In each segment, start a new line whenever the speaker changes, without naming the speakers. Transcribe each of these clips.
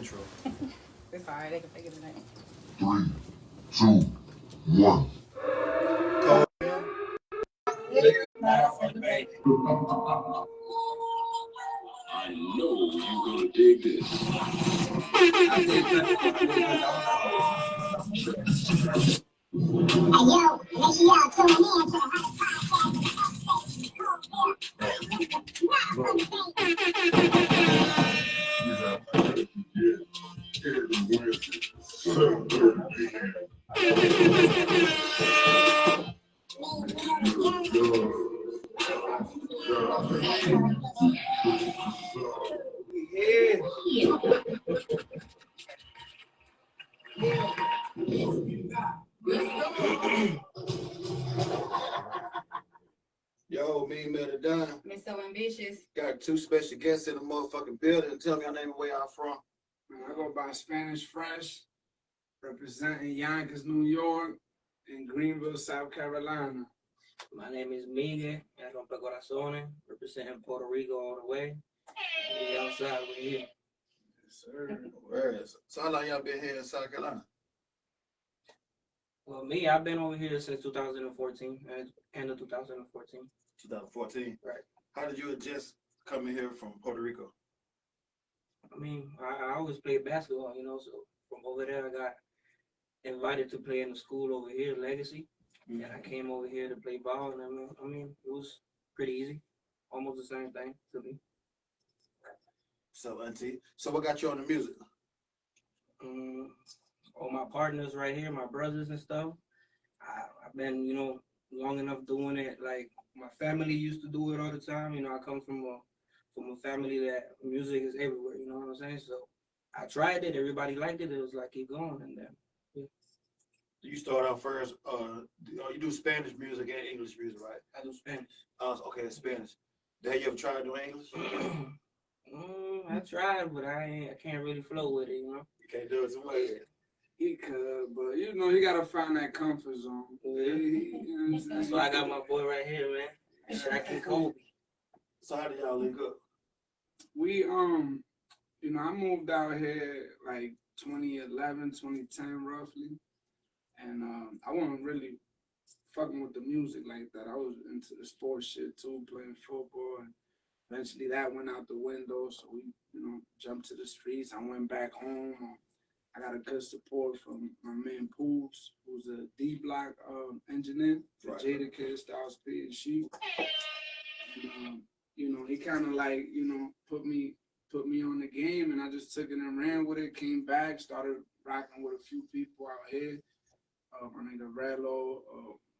intro.
It's alright, they can figure it out.
3, 2, 1.
Cole.
I know you're gonna dig this.
Hey yo, make sure y'all tune in to the
Yo, me and Mel done.
Miss So Ambitious.
Got two special guests in the motherfucking building. Tell me your name and where y'all from.
I go by Spanish Fresh, representing Yonkers, New York, and Greenville, South Carolina.
My name is Migue Erc RomperCorazones, representing Puerto Rico all the way. We outside, we here.
Yes, sir.
Where is it? So how long y'all been here in South Carolina?
Well, me, I've been over here since 2014, end of 2014.
2014.
Right.
How did you adjust coming here from Puerto Rico?
I mean, I always played basketball, you know, so from over there I got invited to play in the school over here, Legacy. And I came over here to play ball, and I mean, it was pretty easy. Almost the same thing to me.
So, Auntie, so what got you on the music?
All my partners right here, my brothers and stuff, I've been, you know, long enough doing it. Like, my family used to do it all the time. You know, I come from a family that music is everywhere, you know what I'm saying? So I tried it, everybody liked it. It was like, keep going, and then, yeah.
You start out first, you do Spanish music and English music, right?
I do Spanish.
Okay, Spanish. Have you ever tried doing English?
I tried, but I can't really flow with it, you know?
You can't do it too much.
He could, but you know, you gotta find that comfort zone.
Yeah.
You know
That's why I got my boy right here, man. Shaq and Kobe.
So how did y'all link up?
We, you know, I moved out here like 2011, 2010 roughly. And I wasn't really fucking with the music like that. I was into the sports shit too, playing football. And eventually that went out the window. So we, you know, jumped to the streets. I went back home. I got a good support from my man Pools, who's a D Block engineer for
Right.
Jada Kid, Styles P, and Sheep. And, you know, he kind of like, you know, put me on the game, and I just took it and ran with it. Came back, started rocking with a few people out here. My nigga Relo,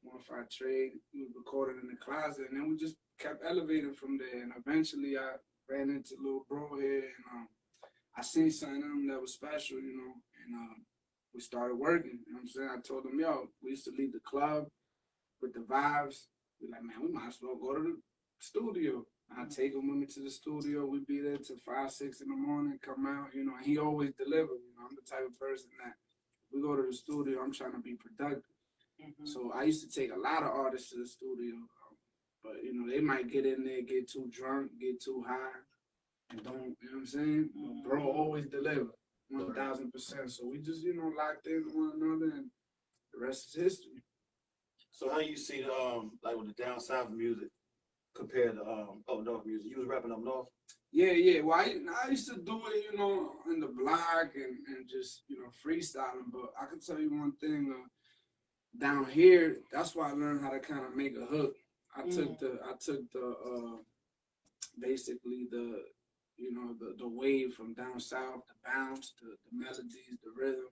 15 Trade, we recorded in the closet, and then we just kept elevating from there. And eventually I ran into Lil Bro here, and I seen something in him that was special, you know, and we started working. You know what I'm saying? I told him, yo, we used to leave the club with the vibes. We're like, man, we might as well go to the studio. I take him with me to the studio. We'd be there till 5, 6 in the morning, come out, you know, and he always delivered. You know, I'm the type of person that we go to the studio, I'm trying to be productive. So I used to take a lot of artists to the studio, but you know, they might get in there, get too drunk, get too high, and don't, you know what I'm saying? Bro always deliver, 1000%. So we just, you know, locked in one another, and the rest is history.
So how you see the like with the down south music compared to up north music? You was rapping up north?
Yeah. Well, I used to do it, you know, in the block and just, you know, freestyling. But I can tell you one thing, down here, that's why I learned how to kind of make a hook. I took the basically the, you know, the wave from down south, the bounce, the melodies, the rhythm,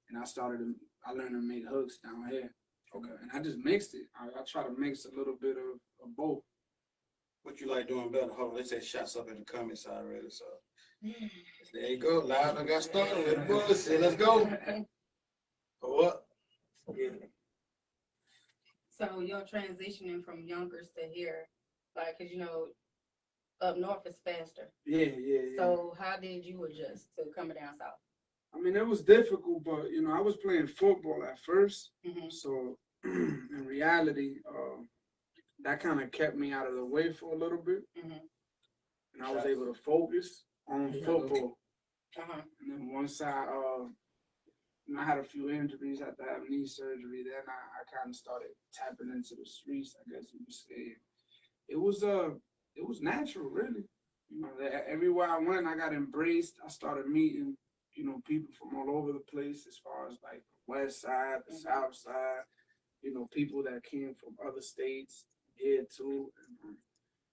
and I learned to make hooks down here. Okay, and I just mixed it. I try to mix a little bit of both.
What you like doing better? Hold on, they say shots up in the comments already. So there you go. Live, I got started with the bullshit. Let's go. For what?
Yeah.
So you're transitioning from Yonkers to here, like, cause you know, up north is faster.
Yeah.
So how did you adjust to coming down south?
I mean, it was difficult, but you know, I was playing football at first, so in reality, that kind of kept me out of the way for a little bit, and I was able to focus on football. And then once I had a few injuries, had to have knee surgery. Then I kind of started tapping into the streets, I guess you could say. It was natural, really. You know, everywhere I went, I got embraced. I started meeting, you know, people from all over the place, as far as like the west side, the south side, you know, people that came from other states here too. And,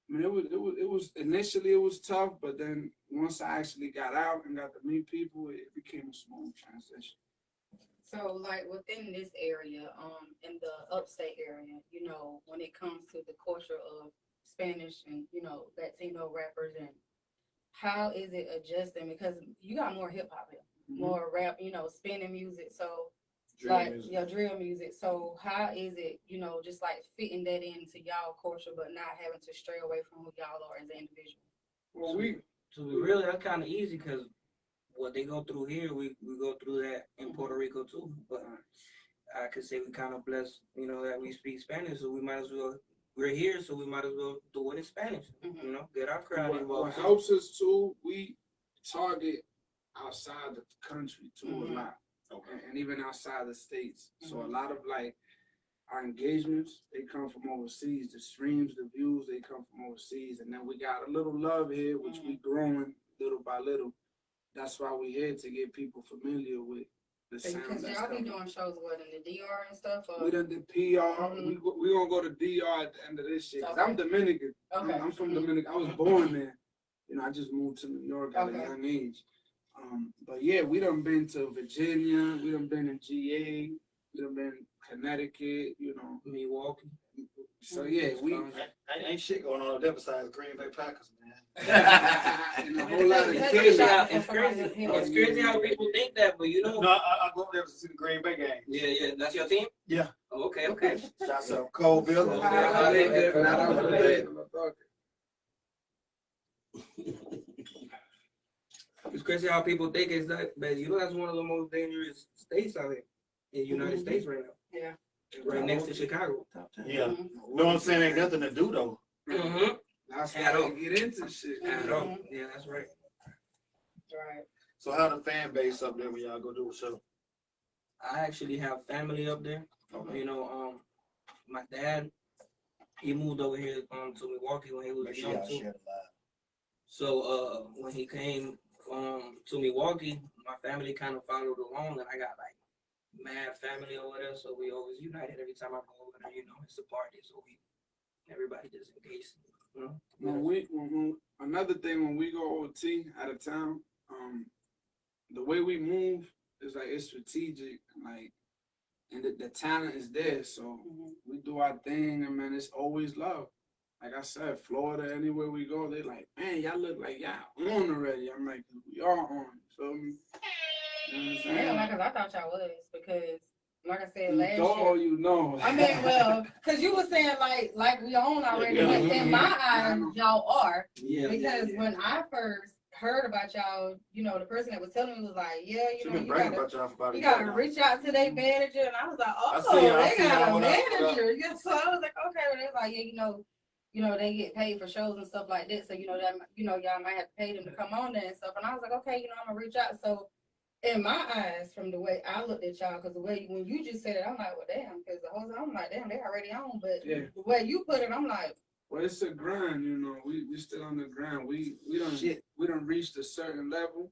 I mean, it was initially it was tough, but then once I actually got out and got to meet people, it became a smooth transition.
So, like within this area, in the upstate area, you know, when it comes to the culture of Spanish and you know Latino rappers, and how is it adjusting? Because you got more hip hop here, more rap, you know, spinning music. So, your drill music. So, how is it, you know, just like fitting that into y'all culture, but not having to stray away from who y'all are as an individual?
Well,
to be really, that's kind of easy because what they go through here, we go through that in Puerto Rico too. But I could say we kind of blessed, you know, that we speak Spanish, so we might as well. We're here, so we might as well do it in Spanish. You know, get our crowd involved.
What helps us too, we target outside the country too a lot, and even outside the states. So a lot of like our engagements, they come from overseas. The streams, the views, they come from overseas, and then we got a little love here, which we growing little by little. That's why we're here, to get people familiar with the sound.
Because y'all be doing shows what in the DR and stuff. Or?
We done did PR. We gonna go to DR at the end of this shit. Cause I'm Dominican. I'm from Dominican. I was born there. You know, I just moved to New York at a young age. But yeah, we done been to Virginia. We done been in GA. We done been Connecticut. You know,
Milwaukee.
So yeah, we
ain't shit going on up there besides Green Bay Packers, man.
and a whole lot of
It's
kids.
crazy. It's crazy how people think that, but you know.
No, I go up there to see the Green Bay game.
Yeah, that's your team.
Yeah.
Oh, okay.
Shots up, Colville.
It's crazy how people think it's that, but you know that's one of the most dangerous states out here in the United States right now.
Yeah.
Right next to Chicago.
Yeah. No, I'm saying ain't nothing to do though.
That's how they get into shit.
Yeah, that's right.
Right.
So how the fan base up there when y'all go do a show?
I actually have family up there. You know, my dad, he moved over here to Milwaukee when he was young too. So when he came to Milwaukee, my family kind of followed along, and I got like mad family over there, so we always united every time I go over there. You know, it's a party, so everybody just engaged. You know,
another thing, when we go OT out of town, the way we move is like it's strategic, like, and the talent is there, so we do our thing, and man, it's always love. Like I said, Florida, anywhere we go, they like, man, y'all look like y'all on already. I'm like, we are on. Feel me? You know what I'm saying?
Yeah, because I thought y'all was, because like I said
You
last
know,
year.
you know.
I mean, well, because you were saying like we own already, but in my eyes, y'all are.
Yeah.
Because when I first heard about y'all, you know, the person that was telling me was like, yeah, you know, you gotta reach out to their manager, and I was like, oh, they got a manager. Yeah, so I was like, okay, and they was like, yeah, you know, they get paid for shows and stuff like that, so you know that y'all might have to pay them to come on there and stuff. And I was like, okay, you know, I'm gonna reach out. So in my eyes, from the way I looked at y'all, because the way when you just said it, I'm like, well, damn, because the whole time I'm like, damn, they already on. But the way you put it, I'm like,
well, it's a grind, you know. We still on the grind. We don't reached a certain level.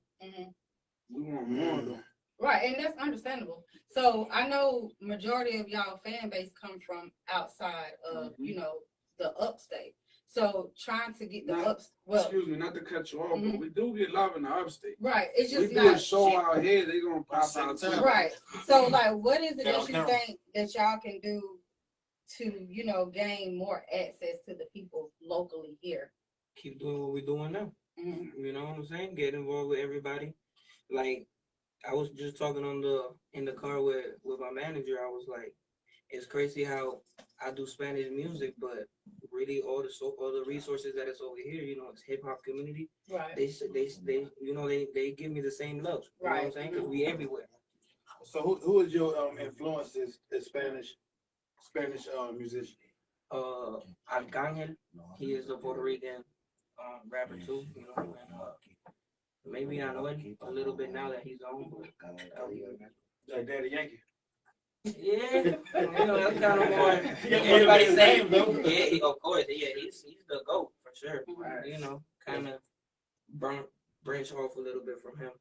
We want more though.
Right, and that's understandable. So I know majority of y'all fan base come from outside of you know, the upstate. So trying to get the
excuse me, not to cut you off, but we do get love in the upstate.
Right, it's just
we do a show out here, they gonna pop out too.
Right. So like, what is it that you think that y'all can do to, you know, gain more access to the people locally here?
Keep doing what we're doing now. You know what I'm saying? Get involved with everybody. Like, I was just talking in the car with my manager. I was like, it's crazy how I do Spanish music, but really all the resources that is over here, you know, it's hip hop community.
Right.
They you know, they give me the same love. You know what I'm saying? Because we everywhere.
So who is your influences as Spanish musician?
Arcángel, he is a Puerto Rican rapper too. You know, and Maybe I know him a little bit now that he's gone.
Like Daddy Yankee.
Yeah, you know, that's kind of more. Everybody say, yeah, of course, yeah, he's the GOAT for sure. Right. You know, kind of branch off a little bit from him.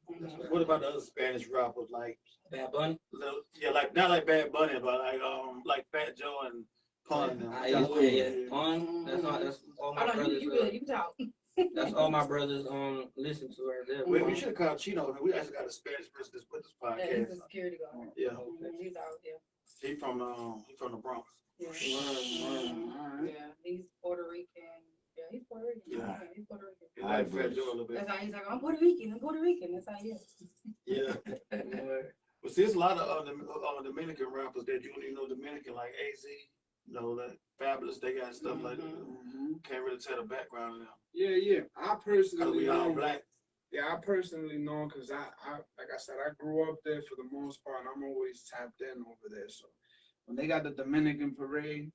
What about the other Spanish rappers like
Bad Bunny?
Yeah, like not like Bad Bunny, but like Fat Joe and Pun.
Yeah, Pun. That's all my brothers.
You talk.
That's all my brothers listen to right there.
We should have called Chino. We actually got a Spanish person that's with this podcast.
Yeah, he's a security guard.
Yeah.
He's out there.
He from the Bronx.
Yeah. Yeah, he's Puerto Rican. Yeah, he's Puerto Rican. Yeah, he's Puerto Rican.
He like Fat Joe a little bit.
That's how he's like, I'm Puerto Rican. That's how he is.
Yeah. Well, see, there's a lot of Dominican rappers that you don't even know Dominican, like AZ. You know, that Fabulous, they got stuff like that. Can't really tell the background of them.
Yeah. I personally
know. Black.
Yeah, I personally know because I like I said, I grew up there for the most part, and I'm always tapped in over there. So when they got the Dominican parade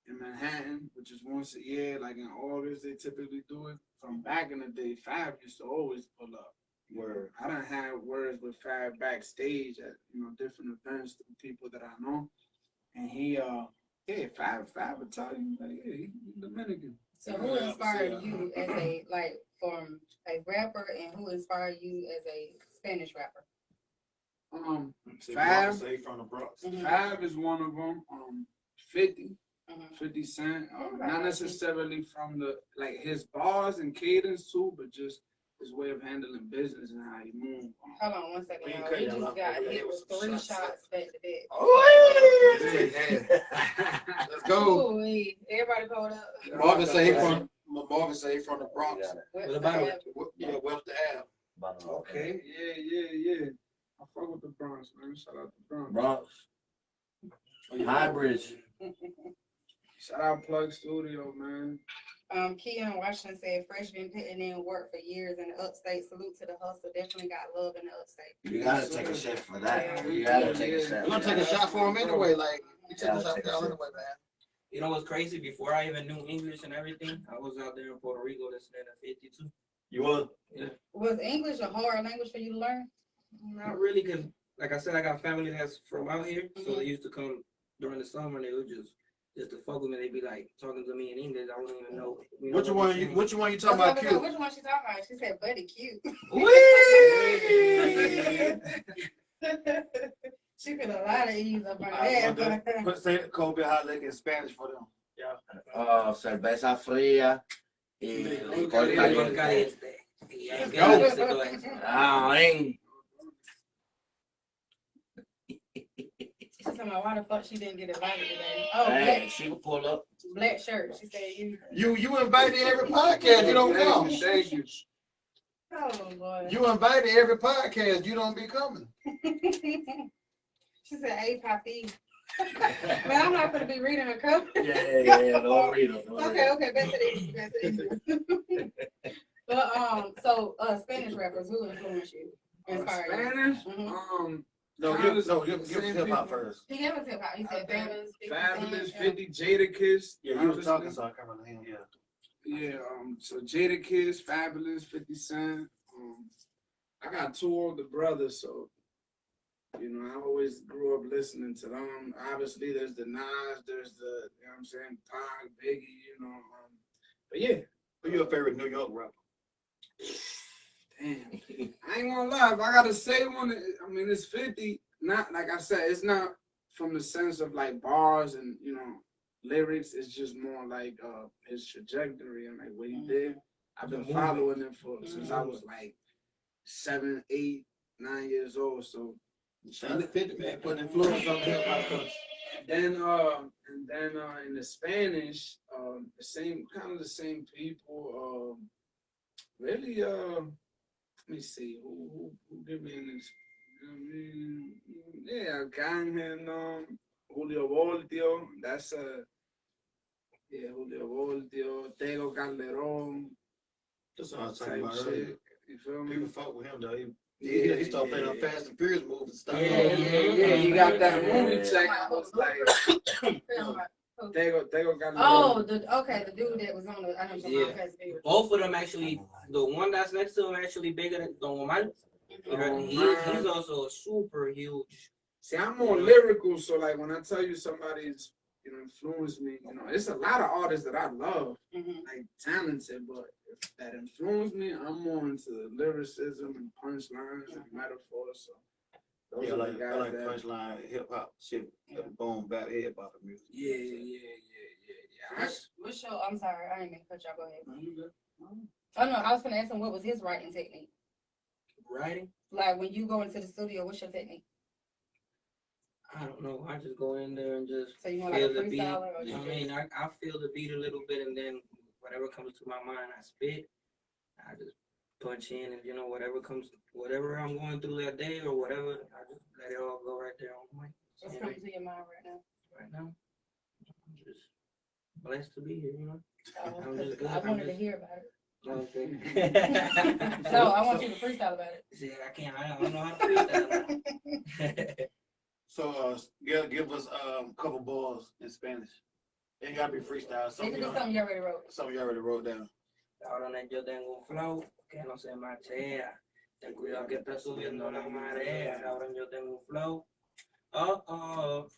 in Manhattan, which is once a year, like in August, they typically do it. From back in the day, Fab used to always pull up. Word. I done had words with Fab backstage at different events with people that I know, and he Fab would tell you like, yeah, he's Dominican.
So who inspired you as from a rapper, and who inspired you as a Spanish rapper?
Fab
from the Bronx.
Fab is one of them. 50 Cent. Not necessarily from his bars and cadence too, but just his way of handling business and how he moved.
Hold on 1 second. We just got hit with 3 shots back to back.
Oh, let's go.
Ooh, everybody pulled up.
Marvin say from the Bronx.
What about it?
Yeah, West Ave.
Okay. Yeah. I fuck with the Bronx, man. Shout out to Bronx.
High Bridge.
Shout out Plug Studio, man.
Keon Washington said Fresh been putting in work for years in the upstate. Salute to the hustle. Definitely got love in the upstate.
You gotta take a shot for that. You gotta take a shot.
We're gonna take a shot for him anyway. Like we take a shot for y'all anyway, man.
You know what's crazy? Before I even knew English and everything, I was out there in Puerto Rico listening to 52.
You was?
Yeah.
Was English a hard language for you to learn?
Not really, because like I said, I got family that's from out here, so they used to come during the summer and they would just to fuck with me. They'd be like talking to me in English. I wouldn't even know. Which
one you talking about? Cute?
Which one she talking about? She said, "Buddy, cute." She put a lot of ease up on that.
Say Kobe hot lick in Spanish for them.
Yeah. Cerveza fría y licor caliente.
She's talking about why the fuck she didn't get invited today.
Oh, hey, she will pull up.
Black shirt. She said
you invited every podcast. You don't come.
Thank you.
Oh Lord.
You invited every podcast. You don't be coming.
She said, "Hey, Papi." Man, I'm not gonna be reading her cover.
Yeah. Don't read them.
Okay. Back to this. But so Spanish rappers, who influenced you? Inspired
Spanish?
You?
No, give us hip hop first.
He gave us hip hop. He said
Fabulous, 50, Jadakiss.
Yeah, you was talking, so I come on him.
Yeah. So Jadakiss, Fabulous, 50 Cent. I got 2 older brothers, so I always grew up listening to them. Obviously, there's the Nas, there's the Pac, Biggie, but yeah.
Who's your favorite New York rapper?
Damn, I ain't gonna lie. If I gotta say one, it's 50. Not like I said, it's not from the sense of like bars and lyrics. It's just more like his trajectory and like what he did. I've been following him since I was like 7, 8, 9 years old. So
shout out to 50, man, putting influence on hip hop.
Then in the Spanish, the same people. Really, let me see who give me this. Yeah, Gangen, Julio Voltio. That's Julio Voltio, Tego Calderon.
That's what I was talking about earlier.
You feel me?
People fuck with him though. He started playing on Fast and Furious movies and stuff.
Yeah. You got that movie check. I was like, Tego got
Oh, the dude that was on the. I know
Yeah. Both of them actually. The one that's next to him actually bigger than Don Omar. He's also a super huge.
See, I'm more lyrical, so like when I tell you somebody's influenced me, it's a lot of artists that I love, like talented, but if that influenced me, I'm more into lyricism and punchlines and metaphors. So those are the guys
I like
that
punchline hip hop shit, boom, bap hip hop music.
Yeah.
What's your? I'm sorry, I didn't mean to cut y'all. Go ahead. No, you good. Oh no, I was gonna ask him what was his writing technique.
Writing?
Like when you go into the studio, what's your technique?
I don't know. I just go in there and just
so you
feel
like
the beat.
I
mean, I feel the beat a little bit, and then whatever comes to my mind, I spit. I just punch in, and whatever I'm going through that day or whatever, I just let it all go right there on the mic.
What's coming to your mind right now?
Right now, I'm just blessed to be here.
I wanted to hear about it.
Okay.
So I want you to freestyle about it.
See, I can't. I don't know how to freestyle.
So give us a couple balls in Spanish. It gotta be freestyle.
It could be something you already wrote.
Something you already wrote down.
Ahora yo tengo un flow que no se machea. Ten cuidado que está subiendo la marea. Ahora yo tengo un flow.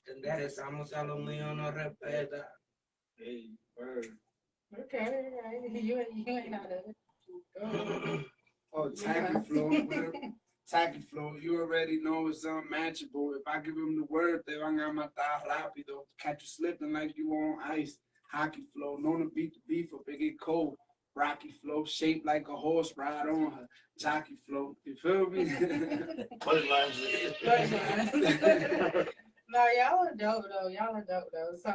Te enderezamos a lo mío, no respeta.
Hey, word.
Okay, you ain't out of it.
Tacky flow. Tacky flow. You already know it's unmatchable. If I give them the word, they van a matar rápido. Catch you slipping like you on ice. Hockey flow. Known to beat the beef up, it get cold. Rocky flow. Shaped like a horse ride on her. Jockey flow. You feel me?
No, y'all are dope though. So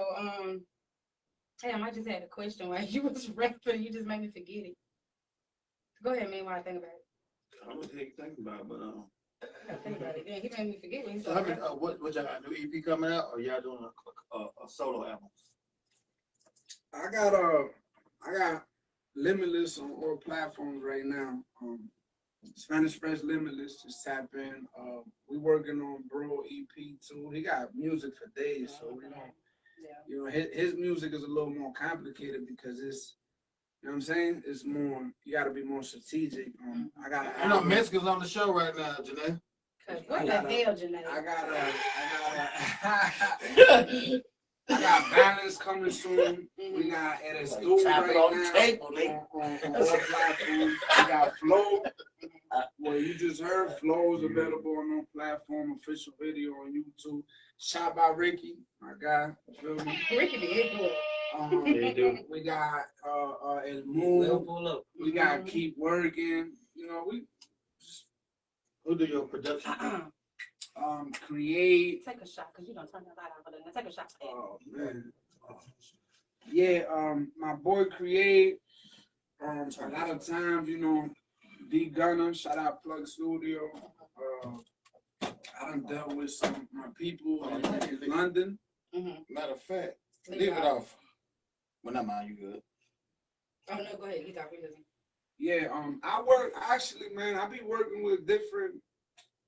damn, I just had a question while you was rapping. You just made me forget it. Go ahead, man, while I think about it.
I don't know what the heck you thinking about, but
I gotta think about it. Yeah, he made me forget when he
so what y'all got, new EP coming out, or y'all doing a solo album?
I got Limitless on all platforms right now. Spanish Fresh Limitless, just tap in. We working on Bro EP too. He got music for days, so his music is a little more complicated because it's, you know what I'm saying? It's more, you gotta be more strategic. I
know Mexicans on the show right now, Janae.
What the hell, Janae?
I got Balance coming soon. We got Eres right now on all platforms. We got Flow. Well, you just heard Flow is available on no platform, official video on YouTube. Shot by Ricky, my guy. You feel me?
Ricky be
we got El Moon. We got Keep Working.
Who do your production?
Create.
Take a shot, cause you don't turn your light off. Then take a shot.
Oh man. Yeah, my boy Create. A lot of times, D Gunner, shout out Plug Studio. I done dealt with some of my people in London.
Matter of fact, leave it off. Well, not mine, you good.
Oh no, go ahead. You got reason.
Yeah, I be working with different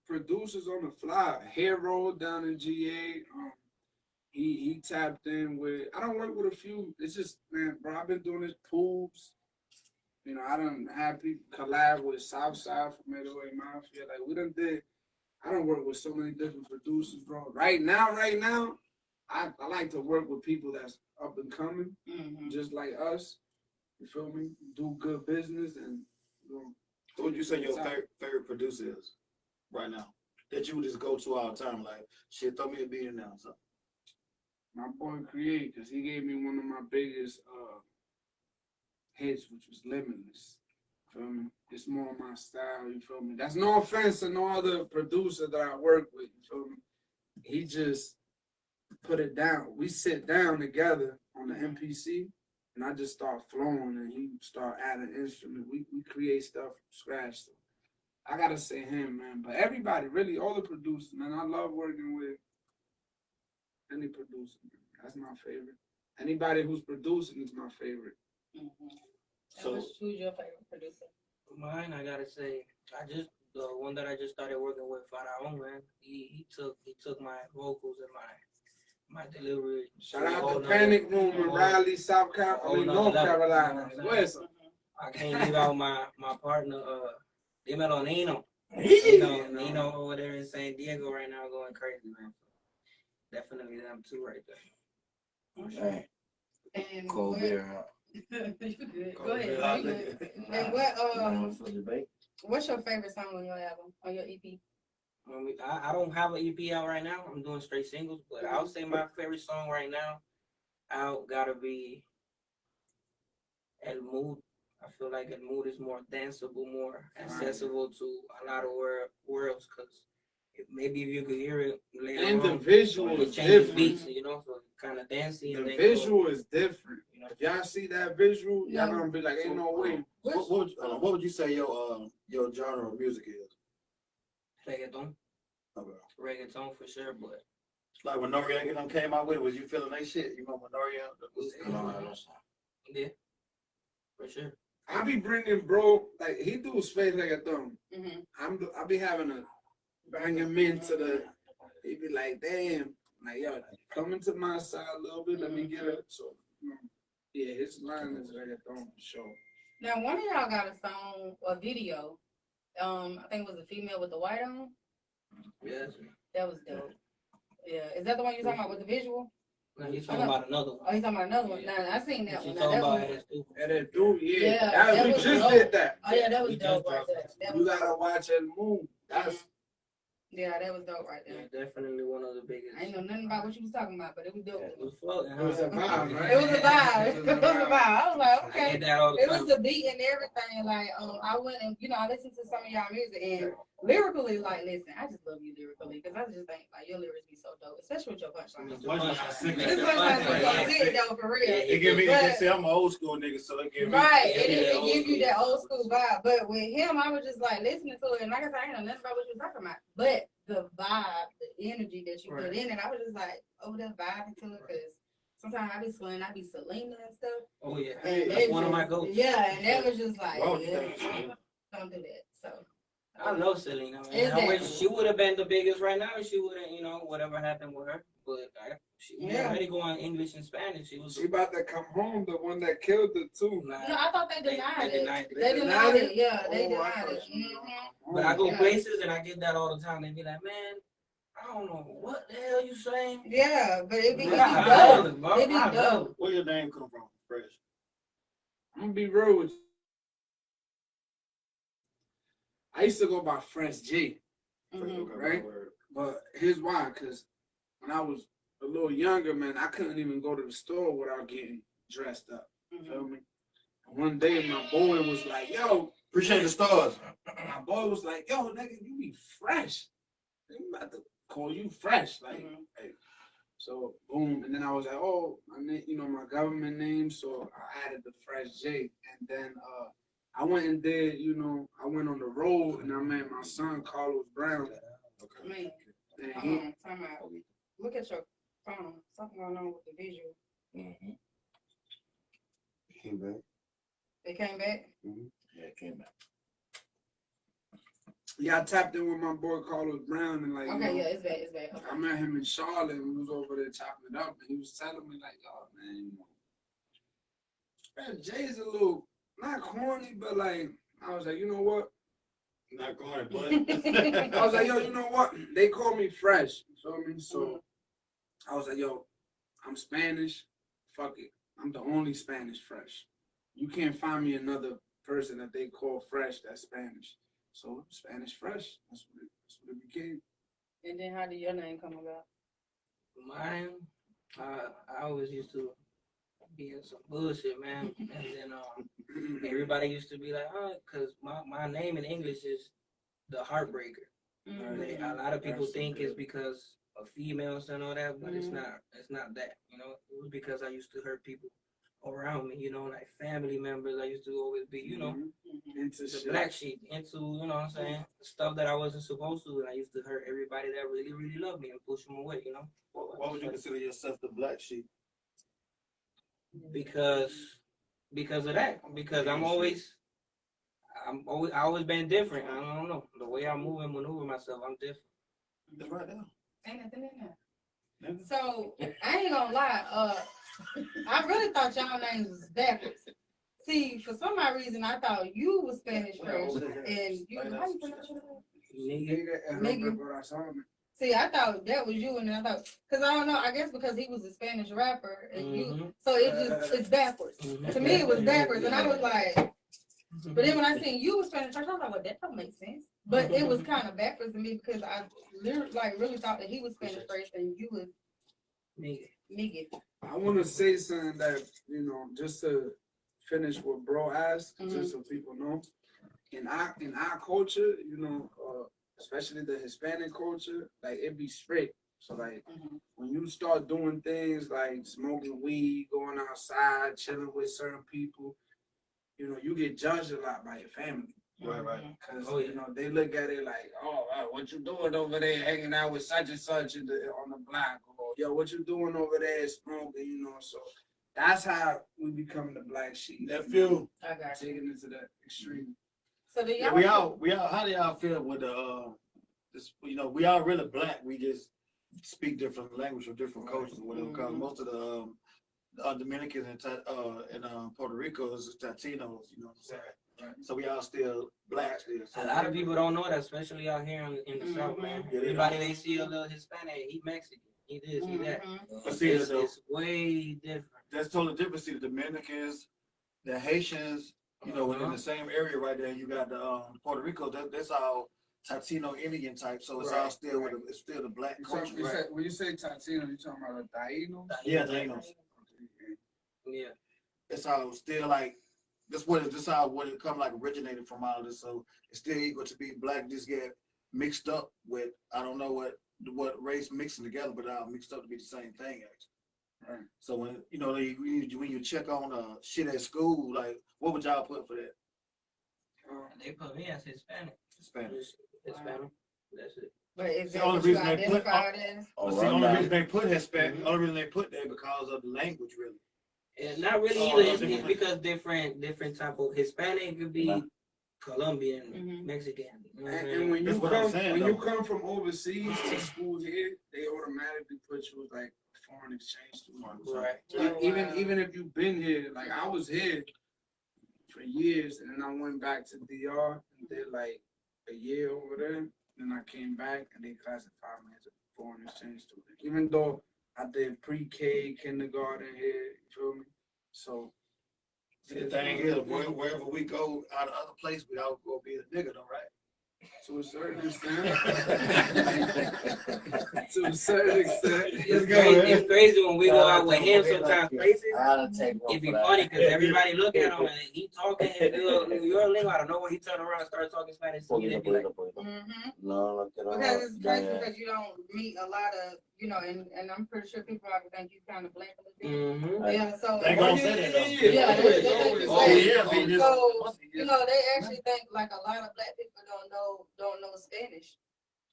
producers on the fly. Hero down in GA. He tapped in with, I don't work with a few. It's just, man, bro, I've been doing this Poobs. I done have people collab with Southside from 808 Mafia. Like, I don't work with so many different producers, bro. Right now, I like to work with people that's up and coming, just like us. You feel me? Do good business and.
Who would you say your favorite producer is right now? That you would just go to all the time, like, shit, throw me a beat in there or something.
My boy Create, because he gave me one of my biggest hits, which was Limitless. You feel me? It's more my style, you feel me? That's no offense to no other producer that I work with, you feel me? He just put it down. We sit down together on the MPC, and I just start flowing, and he start adding instruments. We create stuff from scratch. So I gotta say him, man. But everybody, really, all the producers, man. I love working with any producer, man. That's my favorite. Anybody who's producing is my favorite.
So who's your favorite producer?
Mine, I gotta say, the one that I just started working with, Faraón, man. He took my vocals and my delivery.
Shout out to Panic Room in Raleigh, North Carolina.
I can't leave out my partner, Dímelo Nino. Nino over there in San Diego right now going crazy, man. Definitely them two right there.
Right.
And
Cold beer.
you good. Go ahead. You good. And what's your favorite song on your album, on your EP?
I don't have an EP out right now. I'm doing straight singles, but I would say my favorite song right now out gotta be El Mood. I feel like El Mood is more danceable, more accessible to a lot of worlds, because maybe if you could hear it later
and
on,
the visual is
different.
Beats,
So kind of dancing.
The visual is different. If y'all see that visual, y'all gonna be like, ain't no way.
What would you say your genre of music is?
Reggaeton.
Okay.
Reggaeton for sure, but
like when Noriega came out with it, was you feeling that shit? You remember Noriega?
Yeah, for sure.
I be bringing bro, like he do space reggaeton. I be having to bring him into the. He be like, damn, like yo, come into my side a little bit. Let me get it. So yeah, his line is reggaeton for sure.
Now one of y'all got a song or video. I think it was a female with the white on.
Yes.
That was dope. Yeah, is that the one you're talking about with the visual?
No, he's talking about another one.
Oh, he's talking about another one. Nah, I seen that one.
Talking about
that dude, yeah.
That
we
was
just
dope.
did that.
Oh yeah, that was dope right there.
You gotta watch El Mood. That's
yeah, that was dope right there.
Yeah, definitely one of the biggest.
I ain't know nothing about what you was talking about, but it was dope.
It was floating.
It was a vibe, right?
It was a vibe. It was a vibe. I was like, okay.
I get that all the
it
time.
was the beat and everything. Like, I went and I listened to some of y'all music and lyrically, like, listen, I just love you lyrically because I just think like your lyrics be so dope, especially with your punchlines. This punchline is so sick though, for real.
It give me, they say I'm an old school nigga, so it give me
it give you that old school vibe. But with him, I was just like listening to it, and like I said, I ain't know nothing about what you were talking about, but the vibe, the energy that you put in, and I was just like over there vibing to it because sometimes I be swinging, I be Selena and stuff.
Oh yeah,
and
that's one of my go-tos.
Yeah, and that was just like, don't do that. So
I love Selena, man. I wish she would have been the biggest right now. She wouldn't, whatever happened with her. But she already going English and Spanish. She
about to come home, the one that killed her too.
No, I thought they denied it. They
denied it.
Yeah, they denied it.
But I go places and I get that all the time. They be like, man, I don't know what the hell you saying.
Yeah, but it be dope. It be dope.
Where your name come from, Fresh?
I'm gonna be real with you. I used to go by Fresh J, right? But here's why, because when I was a little younger, man, I couldn't even go to the store without getting dressed up. Feel me? And one day, my boy was like, yo,
appreciate the stars.
My boy was like, yo, nigga, you be fresh. I'm about to call you Fresh. Like, hey. So, boom. And then I was like, oh, my government name. So I added the Fresh J. And then, I went and did, I went on the road and I met my son, Carlos Brown.
Man,
and
time out. Look at your phone. Something going on with the visual.
It came back.
It came back?
Yeah, it came back.
Yeah, I tapped in with my boy Carlos Brown and like.
Okay, it's back. It's back. Okay.
I met him in Charlotte and we was over there chopping it up and he was telling me like, oh man, Fresh J's a little. Not corny, but like, I was like, you know what?
Not corny, but
I was like, yo, you know what? They call me Fresh. You feel me? So I was like, yo, I'm Spanish. Fuck it. I'm the only Spanish Fresh. You can't find me another person that they call Fresh that's Spanish. So Spanish Fresh. That's what it became.
And then how did your name come about?
Mine, I always used to be in some bullshit, man. And then everybody used to be like, because my name in English is the Heartbreaker. A lot of people think it's because of females and all that, but it's not that. It was because I used to hurt people around me, like family members. I used to always be, into the black sheep, into, what I'm saying, stuff that I wasn't supposed to, and I used to hurt everybody that really, really loved me and push them away,
Why would you consider yourself the black sheep?
Because of that. Because I always been different. I don't know. The way I move and maneuver myself, I'm different.
It's right now.
Ain't nothing in there. So I ain't gonna lie. I really thought y'all names was backwards. See, for some odd reason, I thought you was Spanish Fresh, and you. How you pronounce it? Migue. See, I thought that was you, and I thought, cause I don't know. I guess because he was a Spanish rapper, and you, so it's backwards. To me, it was backwards, and I was like. But then when I seen you was Spanish Fresh, I was like, well, that don't make sense. But it was kind of backwards to me because I really thought that he was Spanish Fresh and you was Migue.
I want to say something that, you know, just to finish what bro asked, just so people know. In our culture, you know, especially the Hispanic culture, like it be strict. So like when you start doing things like smoking weed, going outside, chilling with certain people, you know, you get judged a lot by your family.
Right.
Because, you know, they look at it like, oh, what you doing over there hanging out with such and such on the block? Or, yo, what you doing over there smoking, you know? So that's how we become the black sheep.
That feel.
I got
taking it to the extreme.
So do
y'all, we all, how do y'all feel with the, this, you know, we all really black. We just speak different language from different cultures or whatever. Because most of the Dominicans and Puerto Rico is Latinos, you know what I'm saying? Right. So we all still black still. So
a lot of people don't know that, especially out here in the South, man. Everybody they see a little Hispanic, he Mexican, he this, he that.
But see,
it's way different.
That's totally different. See, the Dominicans, the Haitians, you know, within the same area right there, you got the Puerto Rico. That's all Latino Indian type. So it's all still it's still the black culture.
When you say Latino, you talking about a Taino?
Yeah, Tainos.
Yeah,
it's all still like this how what it come like originated from all this. So it's still equal to be black. Just get mixed up with I don't know what race mixing together, but all mixed up to be the same thing actually. Right. So when you know when you check on shit at school, like what would y'all put for that?
They put me as Hispanic. Hispanic. That's it.
But is
the
that
only
what you
reason they put
as?
the only reason they put Hispanic, only reason they put that because of the language, really.
And not really either. It's because different type of Hispanic could be Colombian, Mexican.
And when you come from overseas to school here, they automatically put you as like foreign exchange student. Right. Even if you've been here, like I was here for years, and then I went back to DR and did like a year over there. Then I came back and they classified me as a foreign exchange student, even though I did pre-K, kindergarten here. You feel me? So
the thing is, wherever we go out of other place, we all go be a nigga, though, right?
To a certain extent. To a certain extent.
It's crazy when we go out with him sometimes places. It'd be funny because everybody look at him and he talking in New York lingo. I don't know when he turn around and start talking Spanish. So be like,
because it's crazy because you don't meet a lot of, you know, and I'm pretty sure people are think you kind of black. Yeah, so
they gonna say that though.
Yeah,
they
so you know, they actually think like a lot of black people don't know Spanish.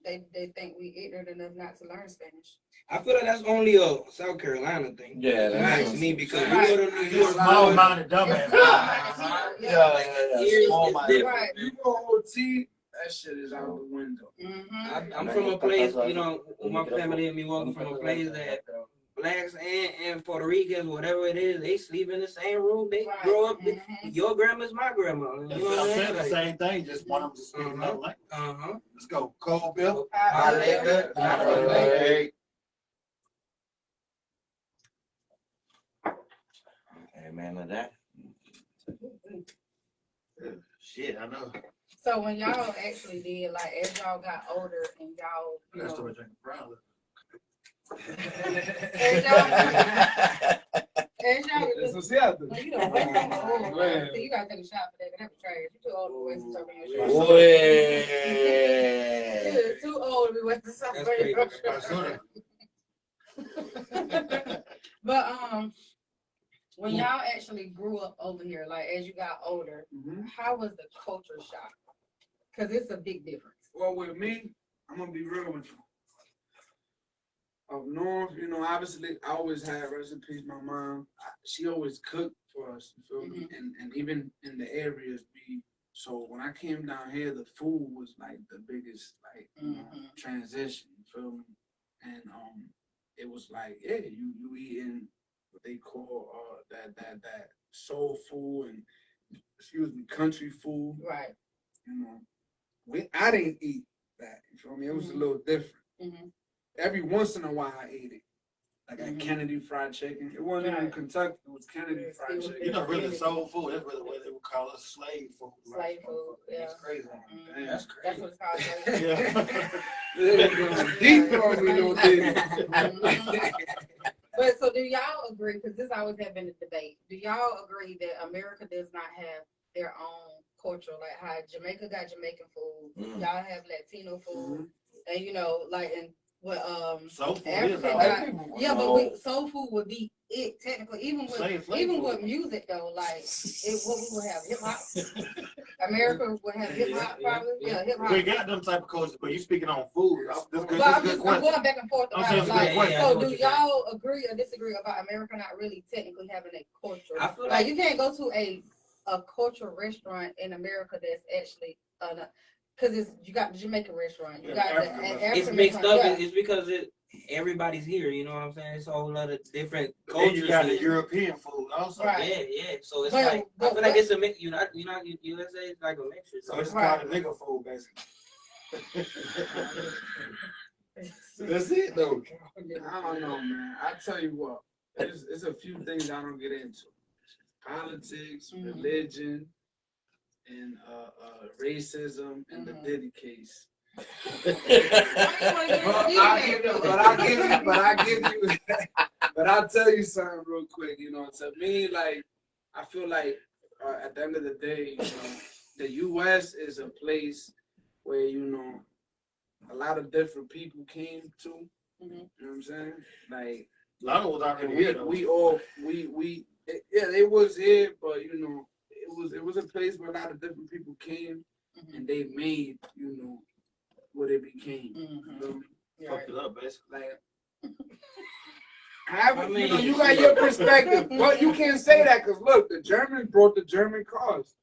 They think we ignorant enough not to learn Spanish.
I feel like that's only a South Carolina thing. Yeah, that's me because you go to New York,
small-minded dumbass.
Right.
You go OT, that shit is out the window.
I'm from a place, you know, with my family and me walking from a place that blacks and Puerto Ricans, whatever it is, they sleep in the same room. They grow up. Your grandma's my grandma. You know what I'm saying?
The same thing, just one of them just speaking another language. Let's go, Cole Bill.
Amen to that.
Shit, I know.
So when y'all actually did, like, as y'all got older and y'all, you know, as y'all, you know, you gotta take a shot for that. That's trash. You're too old to waste the You're too old to be wasting something for your But when y'all actually grew up over here, like as you got older, how was the culture shock? Because it's a big difference.
Well, with me, I'm gonna be real with you. Up north, you know, obviously, I always had recipes. My mom, she always cooked for us, you feel me? And even in the areas, so when I came down here, the food was like the biggest, like, transition, you feel me? And it was like, yeah, you eating what they call that soul food and country food.
Right.
You know, I didn't eat that. You feel me? It was a little different. Every once in a while, I ate it. Like at Kennedy Fried Chicken. It wasn't even Kentucky. It was Kennedy Fried Chicken.
You know, really soul food. That's really what they would call it, slave food.
Slave food. Yeah.
It's crazy.
That's crazy.
That's what it's called.
Yeah. Deep on me, little thing.
But so do y'all agree, because this always has been a debate, do y'all agree that America does not have their own culture? Like how Jamaica got Jamaican food, y'all have Latino food, and you know, like, and what
soul food
African got, but soul food would be it technically, even with music though, like what we would have hip hop. America would have hip hop probably. Yeah, hip hop.
We got them type of cultures, but you speaking on food.
I'm going back and forth about it. Like, so do y'all agree or disagree about America not really technically having a culture?
I feel
like you can't go to a cultural restaurant in America that's actually because you got the Jamaican restaurant, you got the African.
It's mixed up. Yeah. It's because everybody's here. You know what I'm saying? It's a whole lot of different cultures.
You got the European food also.
Right.
Yeah. So it's like I feel like it's a mix. USA is like a mixture.
So it's called a nigga food, basically. That's it though.
I don't know, man. I tell you what, it's a few things I don't get into. Politics, religion, and racism, and the Diddy case. But I'll tell you something real quick. You know, to me, like, I feel like at the end of the day, you know, the U.S. is a place where, you know, a lot of different people came to. You know what I'm saying? Like,
a lot of was already here.
They was here, but you know, it was a place where a lot of different people came, and they made, you know, what it became.
Fucked it up, basically.
Like, you know, you got your perspective, but you can't say that because look, the Germans brought the German cars.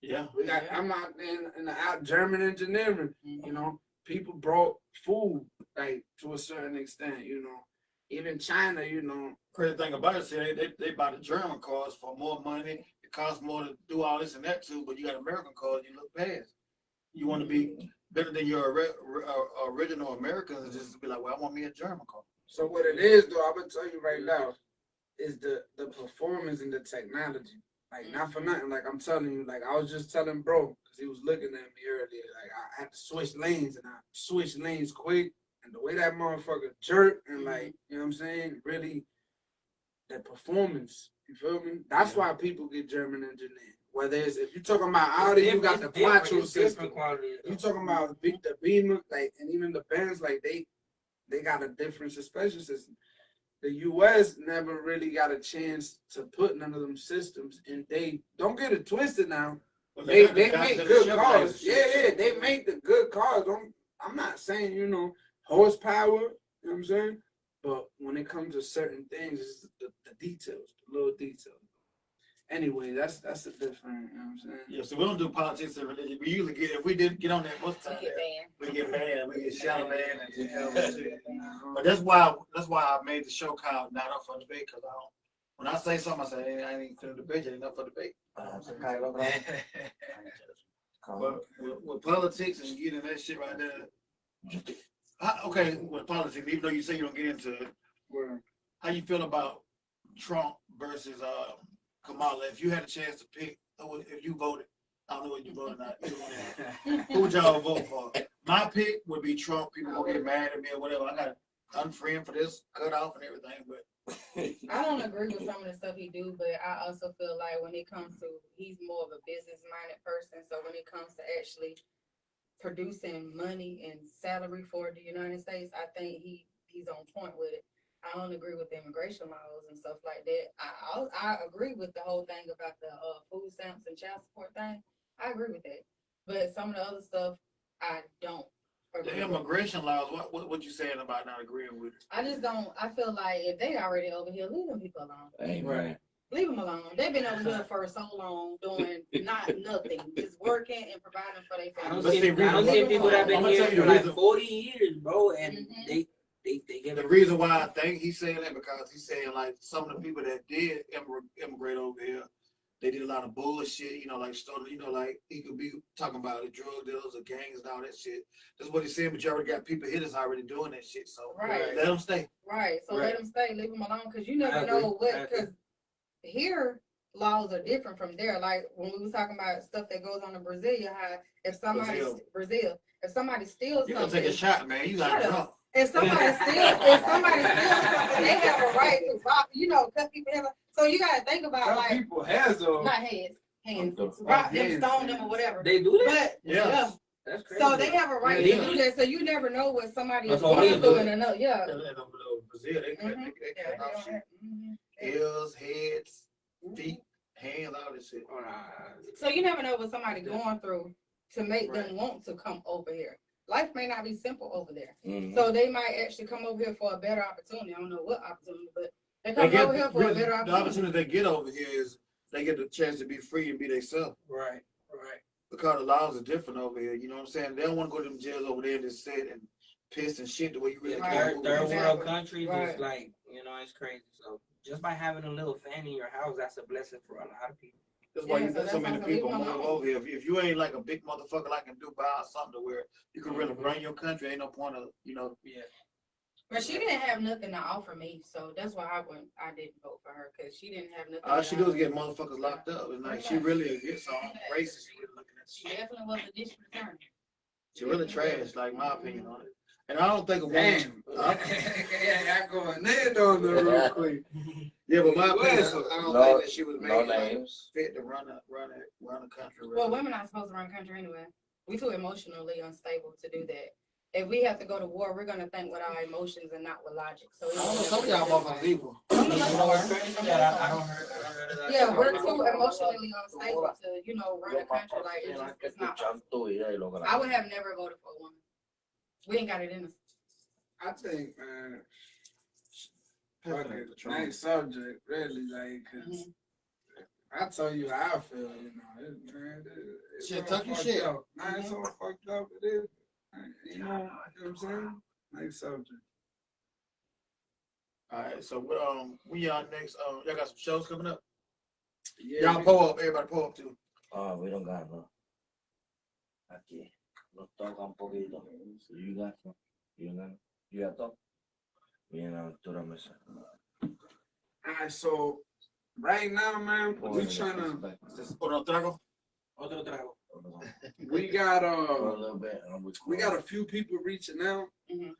Yeah.
I'm out in the German engineering. You know, people brought food, like, to a certain extent. You know, even China. You know,
crazy thing about it, see, they buy the German cars for more money. It costs more to do all this and that too. But you got American cars, you look past. You want to be better than your original Americans, and just be like, well, I want me a German car.
So what it is, though, I'm gonna tell you right now, is the performance and the technology. Like, not for nothing. Like, I'm telling you, like, I was just telling bro, because he was looking at me earlier. Like, I had to switch lanes, and I switched lanes quick. And the way that motherfucker jerked, and like, you know what I'm saying? Really, that performance, you feel me? That's why people get German engineering. Whether it's, if you're talking about Audi, you got the quattro system. You talking about the Beamer, like, and even the Benz, like, they got a different suspension system. The U.S. never really got a chance to put none of them systems, and they don't get it twisted now. They make good cars. Yeah, they make the good cars. I'm not saying, you know, horsepower, you know what I'm saying? But when it comes to certain things, it's the details, the little details. Anyway, that's a different, you know what I'm saying?
Yeah, so we don't do politics and religion. We usually get, if we didn't get on that most time, we get banned, we get shadow banned, and but that's why I made the show called Not Up for Debate, because when I say something, I say, hey, I ain't finna debate, it ain't up for debate. But with politics and getting that shit right there, okay, with politics, even though you say you don't get into it, how you feel about Trump versus Kamala? If you had a chance to pick, if you voted, I don't know what you voted or not. Who would y'all vote for? My pick would be Trump. People will get mad at me or whatever. I got unfriend for this, cut off and everything, but
I don't agree with some of the stuff he do, but I also feel like when it comes to, he's more of a business-minded person. So when it comes to actually producing money and salary for the United States, I think he's on point with it. I don't agree with the immigration laws and stuff like that. I agree with the whole thing about the food stamps and child support thing. I agree with that. But some of the other stuff, I don't agree
the immigration laws, what you saying about not agreeing with it?
I just don't. I feel like if they already over here, leave them people alone.
Ain't right.
Leave them alone. They've been over here for so long doing nothing, just working and providing for their family.
I don't see people that have been here for like 40 years, bro, and they they get
the reason why I think he's saying that because he's saying like some of the people that did immigrate over here, they did a lot of bullshit, like started, like he could be talking about the drug dealers or gangs and all that shit. That's what he's saying, but you already got people here that's already doing that shit. So let them stay.
Right. So let them stay, leave them alone, because you never know what. Because here laws are different from there. Like when we was talking about stuff that goes on in Brazil, how if somebody if somebody steals
you
something,
gonna take a shot, man. You got drunk.
If somebody steals something, they have a right to rob, cut people head. So you gotta think about
like people heads or
not hands, rock them, stone them, or whatever.
They do that.
But yeah.
That's crazy.
So they have a right to do that. So you never know what somebody is going through in another. Yeah.
Brazil, they cut off shit. Ears, heads, feet, hands, all this shit.
So you never know what somebody going through to make them want to come over here. Life may not be simple over there. So they might actually come over here for a better opportunity. I don't know what opportunity, but they come over here for a better opportunity.
The opportunity they get over here is they get the chance to be free and be themselves.
Right.
Because the laws are different over here. You know what I'm saying? They don't want to go to them jails over there and just sit and piss and shit the way you really can.
Third world countries is like, it's crazy. So just by having a little fan in your house, that's a blessing for a lot of people.
That's why you got so many people move over here. If you ain't like a big motherfucker like in Dubai or something to where you can really run your country, ain't no point of,
Yeah.
But she didn't have nothing to offer me, so that's why I didn't vote for her, because she didn't have nothing.
All she do is get motherfuckers locked up. It's like she really gets some racist.
She definitely was a district attorney.
She really trash, like my opinion on it. And I don't think a woman.
I going there on the real quick.
Yeah, but my opinion, I don't think that she was made fit to run a country.
Well, women aren't supposed to run a country anyway. We too emotionally unstable to do that. If we have to go to war, we're gonna think with our emotions and not with logic. So
some of y'all motherfuckers evil.
I don't heard that.
Yeah, we're too emotionally unstable to, run a country like it's not. I would have never voted for a woman. We ain't got it in us.
I think, man, nice subject, really, like, cause I tell you how I feel,
Shit, talking shit.
Nah, it's all fucked up. It is. You know what I'm saying? Nice subject.
All right, so we y'all next. Y'all got some shows coming up.
Yeah,
y'all pull up. Everybody pull up too.
We don't got no. Aquí nos toca un poquito. So you got some. You got top. Bien, altura mesa.
Alright, so right now, man, we trying to.
Otro trago.
We got we got a few people reaching out in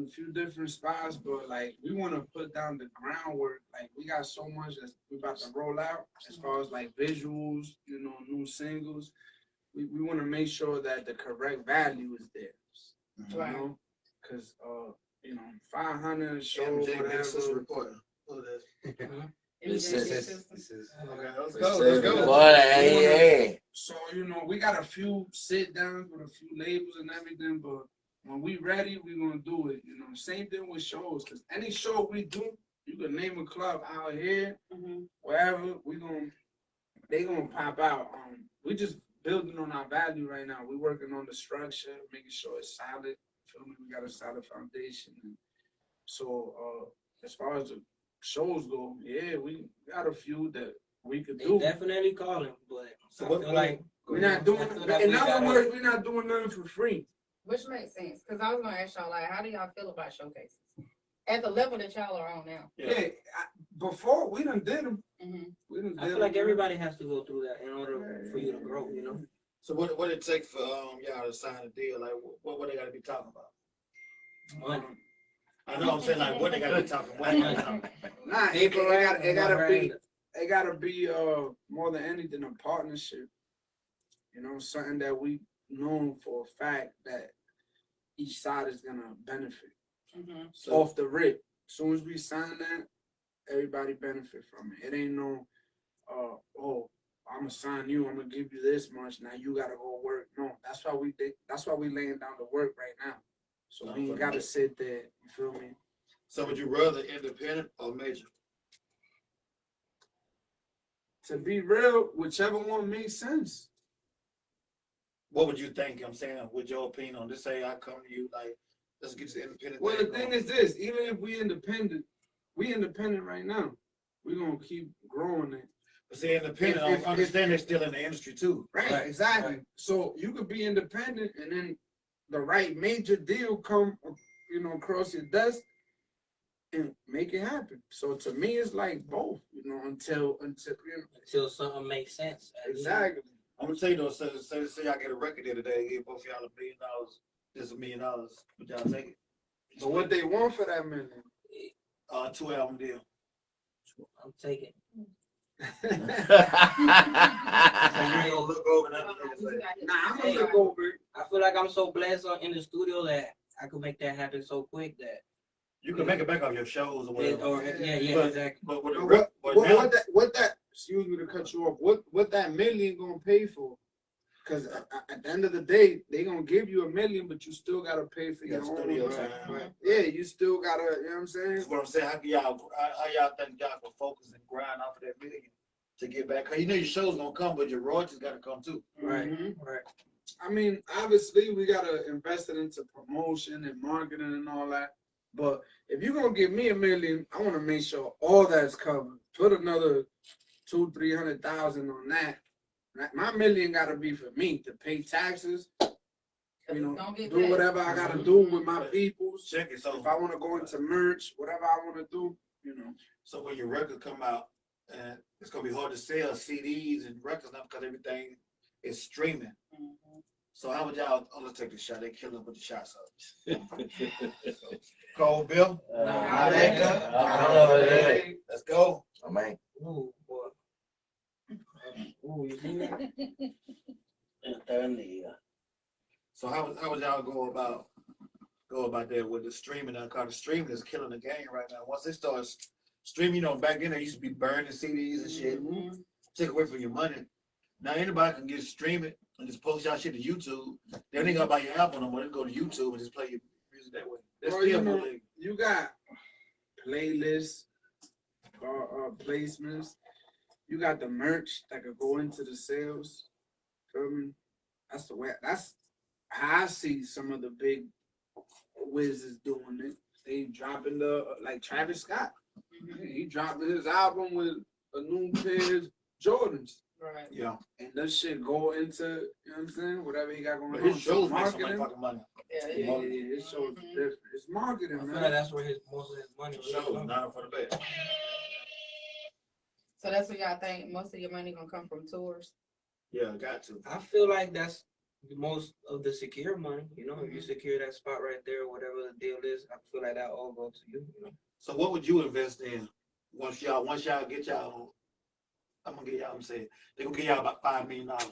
a few different spots, but like we want to put down the groundwork. Like we got so much that we about to roll out as far as like visuals, new singles. We want to make sure that the correct value is there, because 500 shows, whatever.
This is
okay. Let's go.
Hey.
So we got a few sit downs with a few labels and everything, but when we ready, we gonna do it. Same thing with shows, because any show we do, you can name a club out here, wherever they gonna pop out. We just building on our value right now. We working on the structure, making sure it's solid. Feel me? We got a solid foundation. So as far as the shows go, yeah, we got a few that we could do.
Definitely calling, but I feel like
we're not doing. In other words, we're not doing nothing for free.
Which makes sense, because I was gonna ask y'all, like, how do y'all feel about showcases at the level that y'all are on now?
Yeah, before we done did them.
I feel like everybody has to go through that in order for you to grow.
So what it take for y'all to sign a deal? Like what they got to be talking about?
Money.
I know I'm saying like what they got to be talking about.
Nah, it gotta be more than anything a partnership. Something that we know for a fact that each side is gonna benefit. So off the rip, as soon as we sign that, everybody benefit from it. It ain't no, I'm gonna sign you, I'm gonna give you this much, now you gotta go work. No, that's why we laying down the work right now. So we ain't gotta sit there, you feel me?
So would you rather independent or major?
To be real, whichever one makes sense.
What would you think? I'm saying, with your opinion on this, say I come to you like Let's get to the independent.
Well, the thing is this: even if we independent right now. We're gonna keep growing it.
But see, independent, I understand they're still in the industry too.
Right, exactly. Right. So you could be independent, and then the right major deal come, across your desk, and make it happen. So to me, it's like both, until
something makes sense.
Exactly.
I'm gonna tell you though, say I get a record the other day, give both y'all $1 million, just $1 million. Would y'all take it?
So what they want for that $1 million?
2-album deal.
I'm taking.
So you gonna look over that?
Nah, I'm gonna look over it.
I feel like I'm so blessed in the studio that I could make that happen so quick that
you can make it back off your shows or whatever.
Exactly.
But
what that? Excuse me to cut you off. What that $1 million gonna pay for? Because at the end of the day, they gonna give you $1 million, but you still gotta pay for your
studio
own
time.
Right. Yeah, you still gotta. You know what I'm saying?
That's what I'm saying. How y'all think y'all can focus and grind off of that $1 million to get back? Cause your show's gonna come, but your royalties gotta come too.
Right.
Mm-hmm.
Right.
I mean, obviously, we gotta invest it into promotion and marketing and all that. But if you're gonna give me $1 million, I want to make sure all that's covered. Put another $200,000-300,000 on that. My $1 million gotta be for me to pay taxes. Do whatever I gotta do with my people.
Check it. So
if I want to go into merch, whatever I want to do,
So when your record come out, and it's gonna be hard to sell CDs and records now because everything is streaming. Mm-hmm. So how would y'all? Oh, let's take the shot. They killing with the shots up. Cold Bill. Let's go.
Oh man.
Ooh, boy. Ooh, you see that?
So how would y'all go about that with the streaming? Because the streaming is killing the game right now. Once it starts streaming, back then they used to be burning CDs and shit. Mm-hmm. Take away from your money. Now anybody can get streaming and just post y'all shit to YouTube. They don't even gotta buy your album no more. They go to YouTube and just play your music that way. That's still
you got playlists, placements. You got the merch that could go into the sales. That's the way. That's how I see some of the big whizzes doing it. They dropping like Travis Scott. Mm-hmm. He dropped his album with a new pair of Jordans.
Right.
Yeah.
And that shit go into, you know what I'm saying? Whatever he got going on.
His shows make so much fucking money.
Yeah, his shows different. It's marketing, man.
I feel like that's where most of his money
shows, not for the best.
So that's what y'all think most of your money gonna come from tours?
Yeah, got to.
I feel like that's most of the secure money. If you secure that spot right there, whatever the deal is, I feel like that all go to you.
So what would you invest in once y'all get y'all? I'm gonna get y'all. I'm saying they gonna get y'all about $5 million. Right.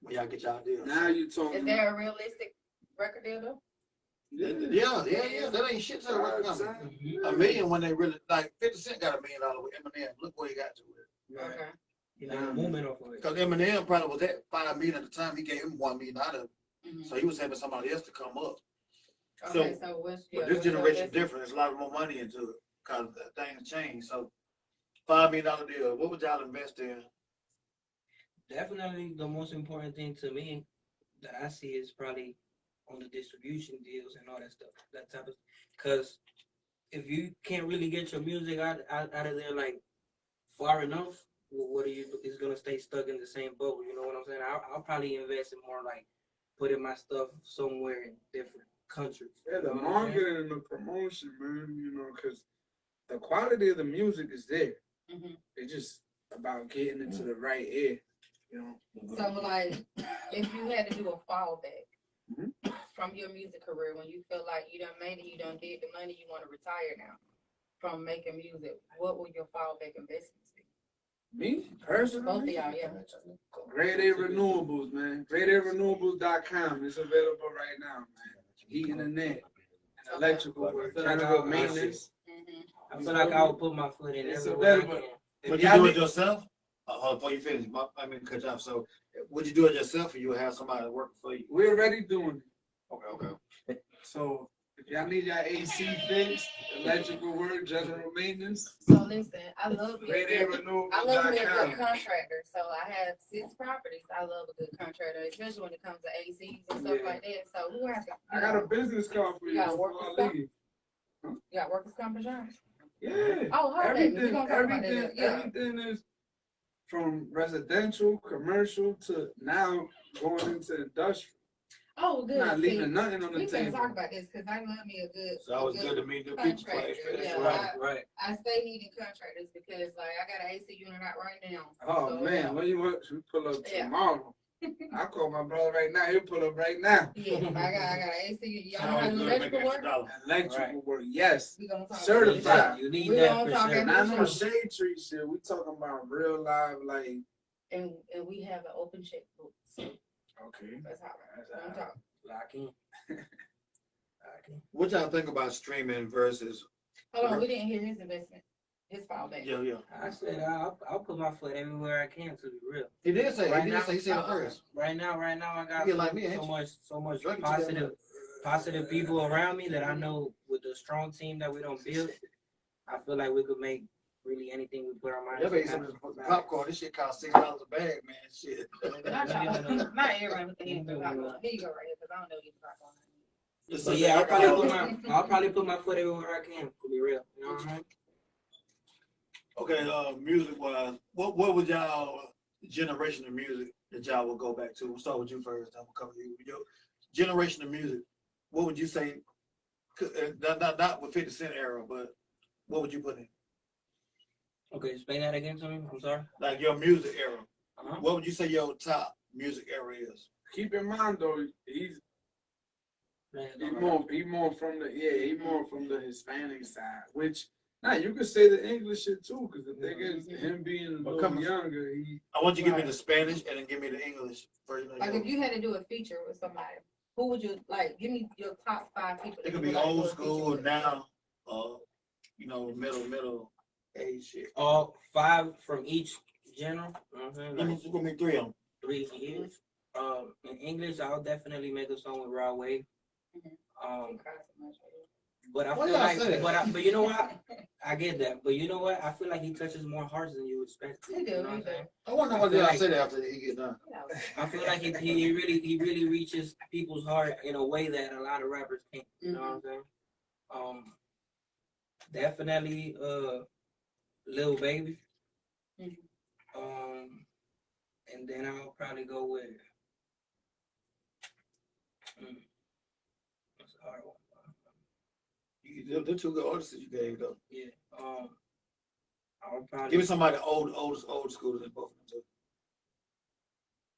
When y'all get y'all deal.
Now you talking?
Is there a realistic record deal though?
Yeah. That ain't shit to the record company. $1 million when they really like 50 Cent got $1 million with Eminem. Look where he got to it.
Right.
Okay. Movement off of it.
Because Eminem probably was at $5 million at the time. He gave him $1 million out of it. Mm-hmm. So he was having somebody else to come up.
Okay, so
but this generation different. There's a lot more money into it because things change. So $5 million deal. What would y'all invest in?
Definitely the most important thing to me that I see is probably on the distribution deals and all that stuff. That type of, because if you can't really get your music out of there like far enough, what are you? It's gonna stay stuck in the same boat. You know what I'm saying? I'll probably invest in more like putting my stuff somewhere in different countries.
Yeah, the marketing and the promotion, man. Because the quality of the music is there. Mm-hmm. It's just about getting into the right ear.
So, like, if you had to do a fallback from your music career, when you feel like you done made it, you done did the money, you want to retire now from making music, what would your fallback investments be?
Me, personally?
Both of y'all, yeah.
Grade A Renewables, man. GradeARenewables.com. It's available right now, man. Heating and net, and electrical work, general maintenance.
I feel like I would put my foot in
it's
everywhere.
available.
Would you do it yourself? Before you finish, I mean, cut you off. So, would you do it yourself, or you would have somebody working for you?
We're already doing it.
Okay.
So, if y'all need your AC fixed, electrical work, general maintenance.
So listen, I love me a
Red
good contractor. So I have 6 properties. I love a good contractor, especially when it comes to ACs and stuff like that. So we have to.
I got a business card for you.
You got workers' comp?
You
got workers' comp insurance?
Yeah.
Oh,
Everything is from residential, commercial to now going into industrial.
Oh, good.
Not leaving nothing on the
we
table.
We can talk about this because I love me a good.
So it's good to meet new people.
Right.
I stay needing contractors because like I got an AC unit out right now.
Oh
so,
man, when you want to pull up tomorrow? I call my brother right now. He'll pull up right now.
Yeah, I got an AC. Y'all know how to do electrical work?
Electrical work, yes.
We gonna talk
certified.
You need that for sure.
Not no shade tree shit. We talking about real live, like.
And we have an open checkbook. So
okay.
That's how I'm talking.
Lock in.
What y'all think about streaming versus?
Hold on, we didn't hear his investment. His fallback.
Yeah.
I said I'll put my foot everywhere I can, to be real.
He did say.
Right
he
now,
did say it first.
Right now, I got so much positive people around me that I know with the strong team that we don't build, I feel like we could make really anything we put our minds
to. Popcorn, this shit costs $6 a bag, man. Shit.
Not everybody with the hands of popcorn. Here you go right here, because I don't know you popcorn.
So yeah, I'll probably put my foot everywhere I can, to be real. You know what I mean?
Okay, music wise, what was y'all generation of music that y'all will go back to? We'll start with you first. I'm gonna cover you. Your generation of music, what would you say? Not with 50 Cent era, but what would you put in?
Okay, explain that again to me. I'm sorry.
Like your music era. What would you say your top music era is?
Keep in mind though, he's more from the Hispanic side, which now you could say the English shit too, because the thing is him being a little younger.
I want you to give me the Spanish and then give me the English version.
Like if you had to do a feature with somebody, who would you like? Give me your top 5 people.
It could be old school now, middle age shit.
All 5 from each genre.
Give me 3 of them.
3 years. In English, I'll definitely make a song with Raw Wave. But I feel like, but you know what? I get that. But you know what? I feel like he touches more hearts than you expect.
He do.
You know what I'm saying?
I wonder what I say that after he get done.
I feel like he really reaches people's heart in a way that a lot of rappers can't. You know what I'm saying? Definitely, Lil Baby. And then I'll probably go with. That's a hard one.
The 2 good artists you gave though.
Yeah. I'll probably
give me somebody old school in both of them too.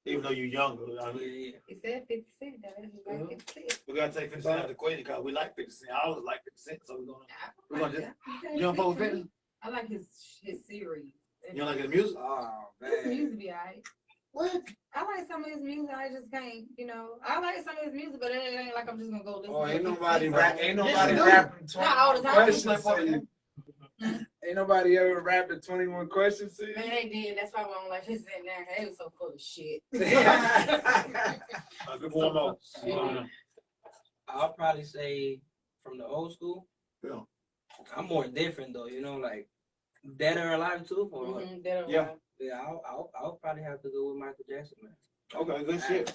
Even though you're younger. I mean,
yeah. He said 50 Cent.
We gotta take 50 Cent out of the equation because we like 50 Cent. I always like 50 Cent, so we're gonna just. You don't fuck with 50?
I like his series.
You don't like his music?
Oh man.
His music be alright.
What?
I like some of his music. I just can't, I like some of his music, but it ain't like I'm just gonna go listen.
Oh, ain't nobody rapping 21 questions to you. Ain't nobody ever rapping 21 questions to you.
Man, they did. That's why I don't like his in there. They was so full of shit.
I'll probably say from the old school.
Yeah.
I'm more different though, like Dead or Alive too. Or
Dead or
Alive. Yeah, I'll probably have to go with Michael Jackson, man.
Okay, good shit.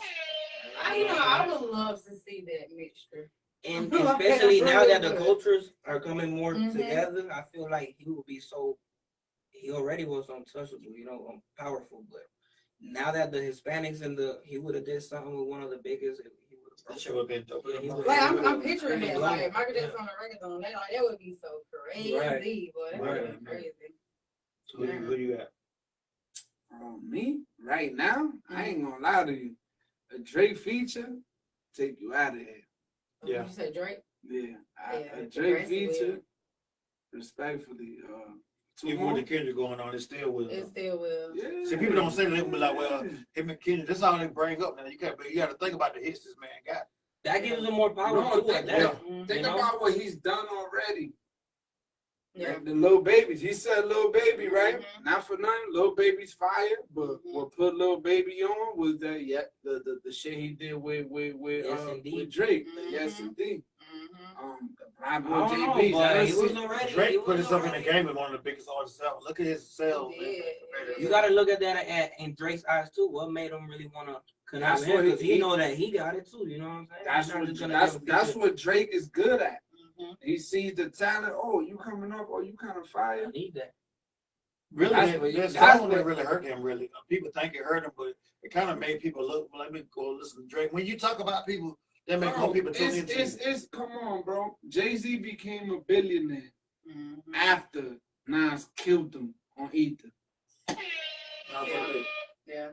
I would love to see that mixture.
And especially now that the cultures are coming more together, I feel like he will be he already was untouchable, powerful. But now that the Hispanics he would have did something with one of the biggest.
That shit would have been dope.
I'm picturing it like Michael Jackson on the reggaeton. That would be so crazy, boy. That would be crazy.
Who do you got?
Me right now, I ain't gonna lie to you. A Drake feature take you out of here.
Yeah.
You said Drake?
Yeah. A Drake feature, respectfully.
Even with the Kendrick going on, it still will.
It still will.
Yeah.
See, people don't say that. They be like, well, him and Kendrick, that's all they bring up now. You got to think about the hits this man got.
That gives him more power too.
Think about what he's done already. Yeah. Like the Lil Babies. He said Lil Baby, right? Not for nothing. Lil Baby's fire, but what put Lil Baby on was that the shit he did with Drake. Yes, indeed. The I know JB.
He was already.
Drake put himself in the game as one of the biggest artists out. Look at his sales.
You got to look at that in Drake's eyes too. What made him really want to connect with him? Because he know that he got it too. You know what I'm saying?
That's what Drake is good at. He sees the talent. Oh, you coming up? Oh, you kind of fire.
I need that.
Really, that's what really hurt him. Really, people think it hurt him, but it kind of made people look. Let me go listen to Drake. When you talk about people, that make more people tune into.
It's come on, bro. Jay-Z became a billionaire after Nas killed him on Ether.
Yeah.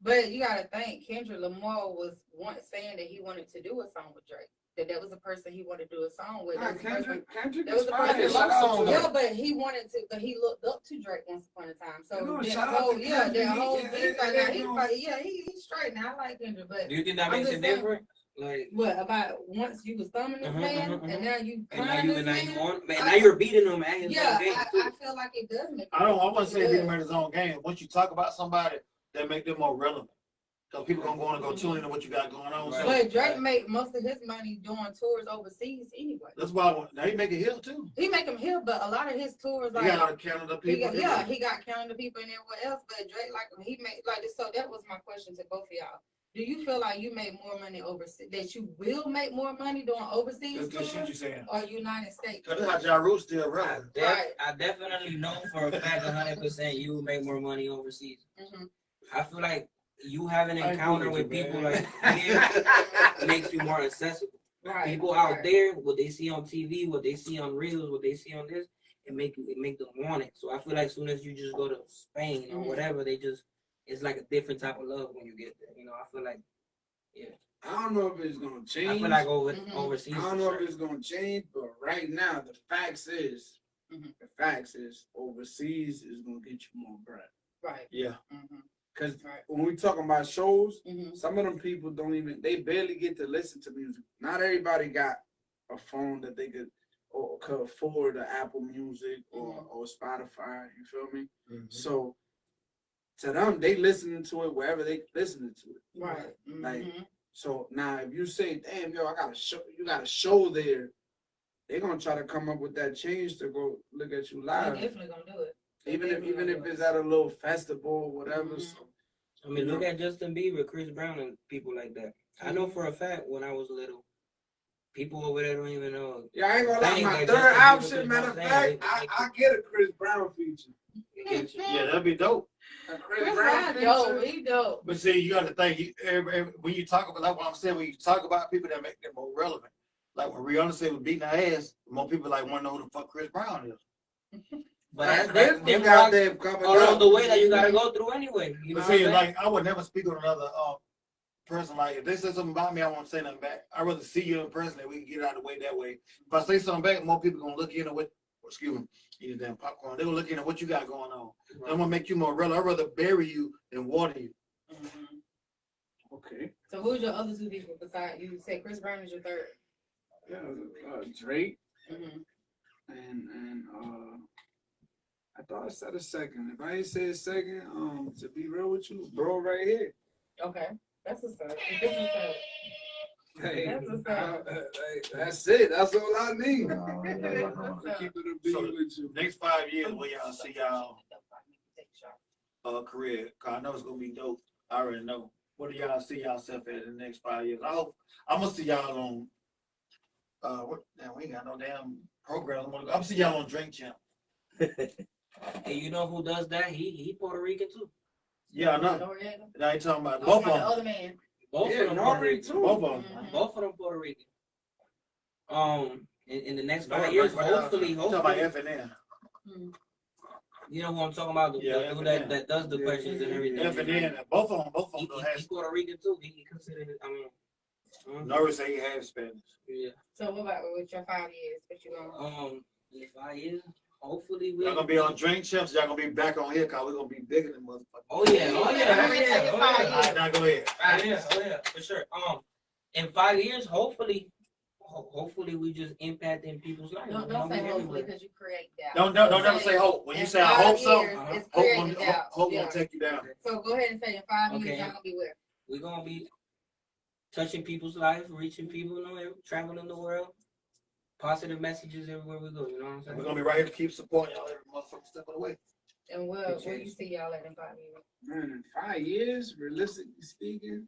But you gotta think, Kendrick Lamar was once saying that he wanted to do a song with Drake. That was a person he wanted to do a song with.
Kendrick
was the person.
Yeah,
but he wanted to. But he looked up to Drake once upon a time. So that whole thing. He's straight now. I like Kendrick, but
do you think that makes it different? Like
what about once you was thumbing this man and now you
now you're beating him at his own game.
I feel like it does make.
I want to say beating him at his own game. Once you talk about somebody, that make them more relevant. Because people gonna go and go tune into what you got going on.
Right. But Drake make most of his money doing tours overseas anyway.
That's why now he make it here too.
He make him here, but a lot of his tours like
he got Canada people.
He got Canada people and everywhere else. But Drake he made like this. So that was my question to both of y'all. Do you feel like you make more money overseas? That you will make more money doing overseas tours?
Shit you saying.
Or United States?
Because that's how Ja Rule still relevant.
I definitely know for a fact 100% you will make more money overseas. I feel like you have an encounter with people like here makes you more accessible. People out there, what they see on TV, what they see on reels, what they see on this, it make them want it. So I feel like as soon as you just go to Spain or whatever, it's like a different type of love when you get there. You know, I feel like,
I don't know if it's gonna change.
I feel like overseas.
I don't know if it's gonna change, but right now the facts is overseas is gonna get you more bread.
Right.
Yeah.
Because when we talking about shows, some of them people they barely get to listen to music. Not everybody got a phone that they could afford the Apple Music or Spotify. You feel me? So to them, they listening to it wherever they listening to it.
Right.
Like so now, if you say, "Damn, yo, I got a show," you got a show there. They're gonna try to come up with that change to go look at you live.
They're definitely gonna do it.
Even if it's at a little festival or whatever. So,
I mean, look at Justin Bieber, Chris Brown, and people like that. I know for a fact when I was little, people over there don't even know.
Yeah, I ain't gonna lie. My third option, matter of fact, I get a Chris Brown feature.
Yeah, that'd be dope.
Chris Brown dope. He dope.
But see, you got to think when you talk about, like what I'm saying, when you talk about people that make them more relevant, like when Rihanna said was beating her ass, more people like want to know who the fuck Chris Brown is.
But that's along the way that you gotta go through anyway. You know,
see, like I would never speak on another person. Like if they say something about me, I won't say nothing back. I'd rather see you in person that we can get out of the way that way. If I say something back, more people gonna look into what. Excuse me, eat damn popcorn. They were looking at what you got going on. Right. I'm gonna make you more relevant. I'd rather bury you than water you.
Okay.
So who's your other two people besides you? Say Chris Brown is your third.
Yeah, Drake. And I thought I said a second. If I ain't say a second, to be real with you, bro, right here.
Okay, that's a start.
Hey,
that's what's up.
That's it. That's all I need. Keep it a beat with you.
Next 5 years, where y'all see y'all career? Cause I know it's gonna be dope. I already know. What do y'all see yourself at in the next 5 years? I hope I'm gonna see y'all on. What? Damn, we ain't got no damn program. I'm gonna see y'all on Drink Champ.
Hey, you know who does that? He Puerto Rican too.
Yeah, I know. I ain't talking about both of them.
The other man.
Both of them Puerto Rican too.
Both of them.
Both of them Puerto Rican. In the next 5 years, hopefully.
Talking about FNN.
You know who I'm talking about? The dude that does the questions and everything.
FNN. Both of them.
He's Puerto Rican too. He considered it. I mean.
Norris say he has Spanish.
Yeah.
So what about with your 5 years? What you going?
In 5 years, hopefully
y'all gonna be on Drink Champs. Y'all gonna be back on here because we're gonna be bigger than motherfuckers.
Oh yeah. All right,
now go ahead.
Oh yeah, for sure. In 5 years, hopefully we just impact in people's lives.
Don't say hopefully because you create doubt.
Don't never say hope. When you say I hope something, hope gonna take you down.
So go ahead and say in 5 years y'all gonna be where?
We're gonna be touching people's lives, reaching people, traveling the world. positive messages everywhere we go. You know what I'm saying?
We're gonna be right here to keep supporting y'all every motherfucking step of the way.
And where you see y'all at in 5 years?
Man, in 5 years, realistically speaking,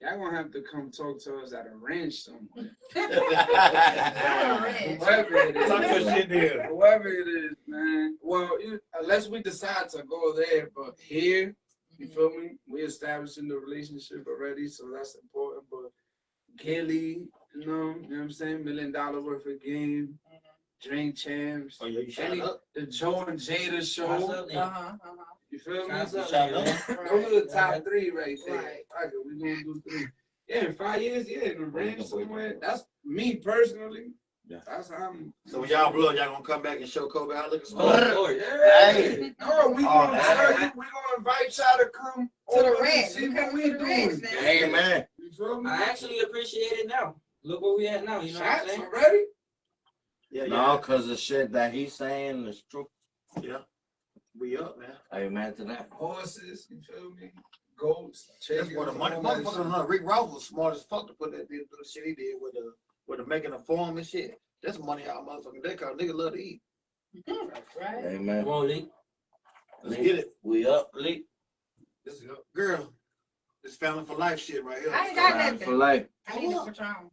y'all gonna have to come talk to us at a ranch somewhere. Whoever it is. Whoever it is, man. Well, unless we decide to go there, but here, you feel me? We establishing the relationship already, so that's important. But Gilly, you know what I'm saying? $1 million worth of game, drink champs.
Oh yeah, you shot up.
The Joe and Jada show. You feel me?
Those
are the top 3 right there. Right. Okay, we gonna do 3. Yeah, in 5 years, in the range somewhere. That's me personally. Yeah. That's how I'm.
So when y'all blow, y'all gonna come back and show Kobe how looking small?
Yeah. Hey. No, we gonna tell you. We gonna invite y'all to come
to the ranch.
See what we doing.
Hey man.
You feel me?
I actually appreciate it now. Look where we at now. You know what I'm saying?
Already?
Yeah. No, cause the shit that he's saying is true.
Yeah. We up, man.
Amen to that.
Horses, you feel me? Goats, chickens.
That's what the money. Motherfucker, Rick Ross was smart as fuck to put that do the shit he did with the making a farm and shit. That's money out motherfucking day, cause niggas love to eat.
Right.
Amen.
Come on, Lee.
Let's get it.
We up, Lee.
This is girl. This family for life shit right here.
I ain't got
Family
nothing.
for life.
I need a Patron.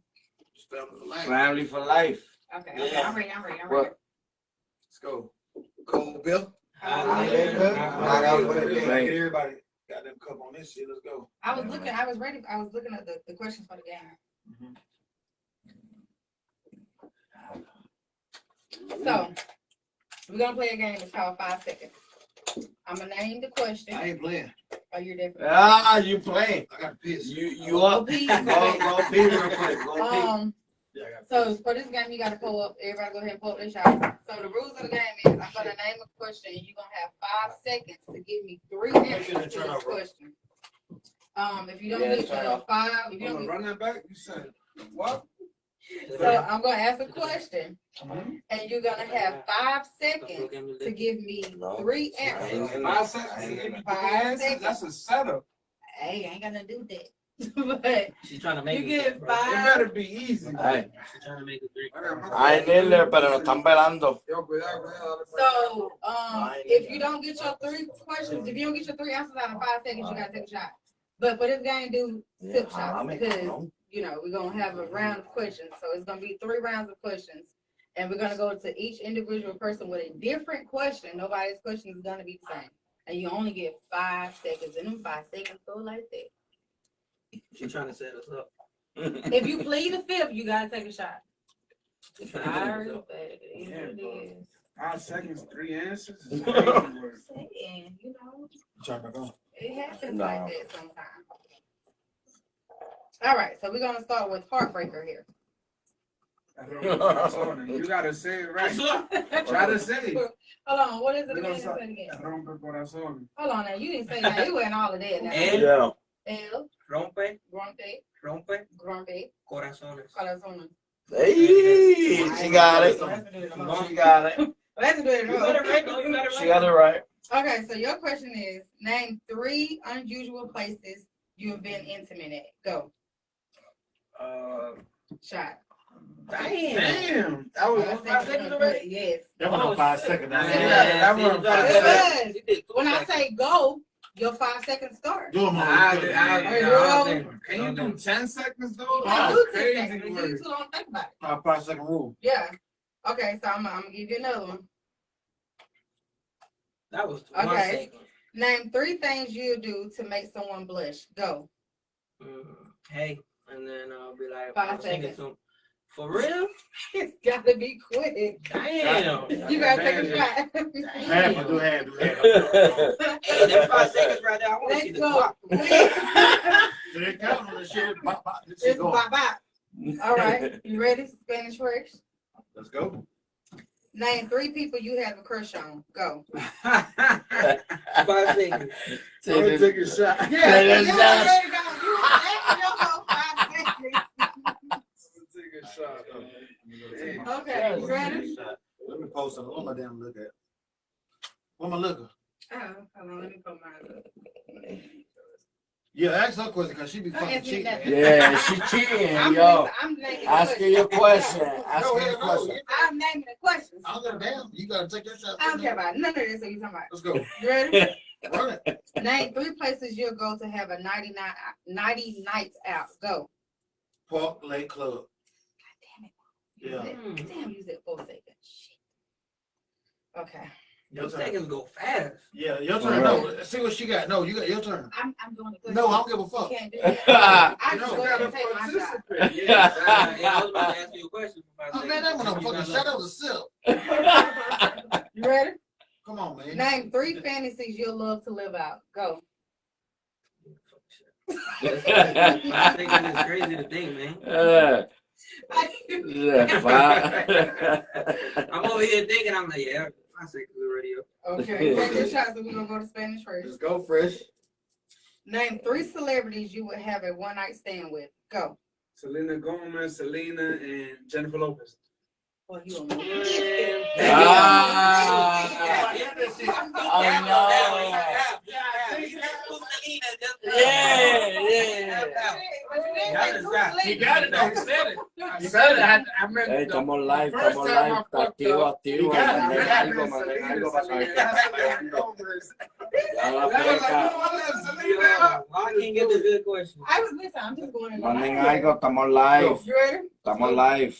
It's family for life.
Family for life.
Okay,
Yeah.
I'm ready.
What?
Let's go. Cold Bill. Everybody got them cup on this shit. Let's go.
I was looking at the questions for the game. So we're gonna play a game. It's called 5 seconds. I'm gonna name the question.
I ain't playing.
Oh, you're definitely.
You playing?
I got to piss.
You up? Go pee real quick. Go pee.
So for this game, you got to pull up. Everybody go ahead and pull up their shots. So the rules of the game is I'm gonna name a question. And you're gonna have 5 seconds to give me 3 answers to this question. If you don't get to 5, if you don't
run that back, you said what?
So I'm gonna ask a question, and you're gonna have 5 seconds to give me 3 answers.
5 seconds to give me 5 answers. That's a setup.
Hey, I ain't gonna do that. But
she's trying to make
you get 5.
It better be easy.
Hey.
She's trying to make it 3.
I ain't in there, pero nos están velando.
So if you don't get your 3 questions, if you don't get your 3 answers out of 5 seconds, you gotta take a shot. But for this game, do sip shots because we're gonna have a round of questions. So it's gonna be 3 rounds of questions, and we're gonna go to each individual person with a different question. Nobody's question is gonna be the same, and you only get 5 seconds. And them 5 seconds go like that.
She's trying to set us up.
If you plead the 5th, you gotta take a shot. Sorry, but it is.
5 seconds, 3 answers.
Saying, it happens like that sometimes. All right, so we're gonna start with Heartbreaker here.
You gotta say it right. Try to say it.
Hold on, what is it again? Hold on now, you didn't say that. You went all of that now. El.
Rompe.
Corazones.
Hey, she got it. She got it.
Let's do it.
She got it right.
Okay, so your question is, name 3 unusual places you have been intimate at. Go. Shot.
Damn. That was 5 seconds already?
Yes.
That was 5 seconds.
When I say go, your 5 seconds start.
Do them
Can you do 10 seconds though?
I do 10 seconds. You two don't think about it.
5 second rule.
Yeah. Okay, so I'm gonna give you another one.
That was
okay. Name 3 things you'll do to make someone blush. Go.
Hey, and then I'll be like,
5 seconds.
For real?
It's gotta be quick.
Damn.
You gotta take a shot.
Do half.
Hey, that's 5 seconds right there. I want to see the clock.
It's bop. All right, you ready? Spanish Fresh.
Let's go.
Name 3 people you have a crush on. Go.
5 seconds.
Take a shot.
Yeah, there you go. You 5 seconds.
Take a shot.
Okay, you ready?
Let me post something. What my damn look at? What my looker?
Oh, hold on, let me put mine up.
Yeah, ask her question because she be fucking cheating.
Yeah, she cheating,
I'm
yo.
naming
Asking your question. Asking your question.
I'm naming the questions.
I don't give a damn. You gotta take your shot.
I don't care about none of this. What you talking about?
Let's go.
You ready?
Run it.
Name 3 places you'll go to have a 90 nights out. Go.
Park Lake Club.
God damn it.
Yeah.
Damn, you said 4 seconds. Shit. Okay.
Your seconds go fast.
Yeah, your turn.
Right.
No, see what she got. No, you got your turn.
I'm doing the question.
No, I don't give a fuck.
You can't do that. I just go ahead and take my shot.
Yeah, I was about to ask you a question.
Oh man, that one fucking shut up the sip.
You ready?
Come on, man.
Name 3 fantasies you'll love to live out. Go.
I think it's crazy to think, man. I'm over here thinking, I'm like, yeah, 5 seconds already up.
Okay, take your shots and we're gonna go to Spanish first.
Let's go, Fresh.
Name 3 celebrities you would have a one-night stand with. Go.
Selena Gomez, Selena, and Jennifer Lopez.
Well, you don't know.
Oh,
You got it, though. You said it.
You said it. I meant
hey, estamos live,
first
estamos
time
live.
I fucked
Activo,
up.
activo.
You got it.
Algo pasó ahí. Ya la
I can't get the good question.
I was listening. I'm just going in.
Manden algo, estamos live.
You ready?
Estamos live.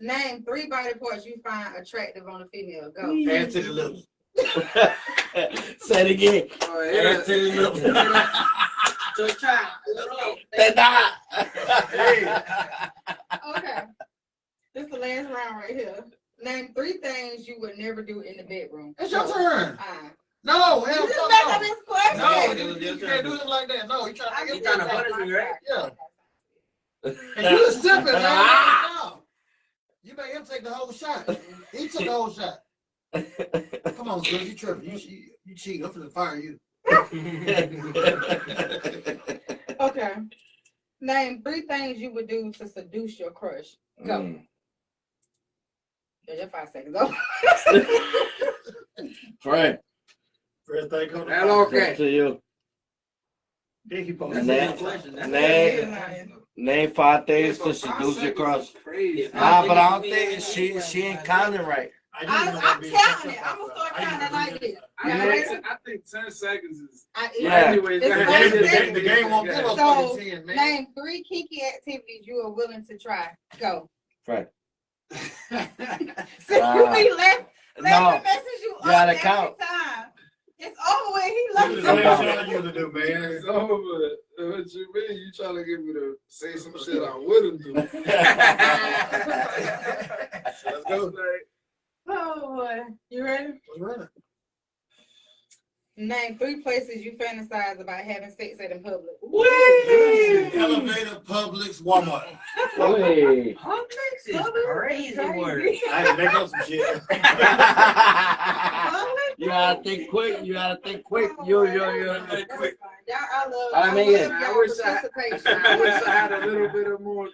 Name 3 body parts you find attractive on a female. Go.
Hand to the lips.
Say it again.
Hand to the lips.
So try.
Hey.
Okay. This is the last round right here. Name 3 things you would never do in the bedroom.
It's your turn.
You
No, hell
just
no.
messed up his question.
No,
it was your
you
turn.
can't do it like that. No, he trying to
He trying to punish me, right?
Yeah. And you was sipping, man. No. You made him take the whole shot. He took the whole shot. Come on, son, you tripping. You cheating. I'm finna fire you.
Okay. Name 3 things you would do to seduce your crush. Go. Your 5 seconds. Go.
Fred,
First thing come
Hello,
to you.
Dick, you
That's a good question.
Name 5 things to seduce your crush.
Crazy.
Nah, but I don't think she ain't counting right.
I'm counting it. I'm gonna start counting like this.
I think 10 seconds is.
Yeah.
Anyways,
It's
The game won't give us
So,
fucking 10, man.
name 3 kinky activities you are willing to try. Go.
Fred.
So you be left
No,
message you
gotta
up
count.
every time. It's over with. He
What
loves
is
you.
that trying you to do, man?
It's over. What you mean? You trying to get me to say some shit I wouldn't do?
Let's go.
Oh boy. You ready?
Let's run it.
Name 3 places you fantasize about having sex at in public.
Elevator, Publix, Walmart.
Hey.
Publix is crazy word.
I had to make up some shit.
You gotta think quick. You gotta think quick. Yo.
Quick.
Y'all, I love
I
y'all
wish I
participation.
had a little bit of more.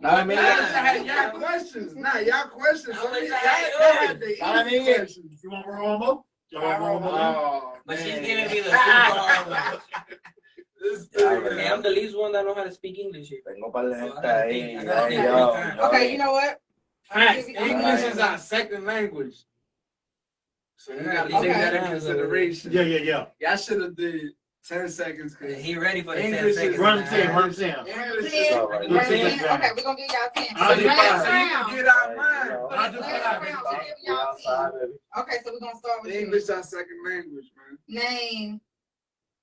I mean,
I had y'all questions. Nah, y'all questions.
I
So
wish I
y'all
had
had the
I
easy
mean,
questions.
You want Romo? You want Romo?
Oh,
But she's
man.
giving me the super hard one.
This
Hey, I'm the least one that know how to speak English here.
Tengo par de
So I
gente
gotta
ahí.
think. I gotta think every time.
Okay, you know what?
Facts. English is our second language. So you gotta take that in consideration.
Yeah.
Y'all should have did 10 seconds. Cause
He ready for the 10
English is
seconds.
Run 10, run 10.
English
10.
is
all right.
Run
10.
10. Okay, we're gonna give y'all 10.
I'll
So
do
last
five.
so you can
round.
get out mine.
For this last round, we're giving y'all 10. Okay, so we're gonna start with
English
you.
our second language, man.
Name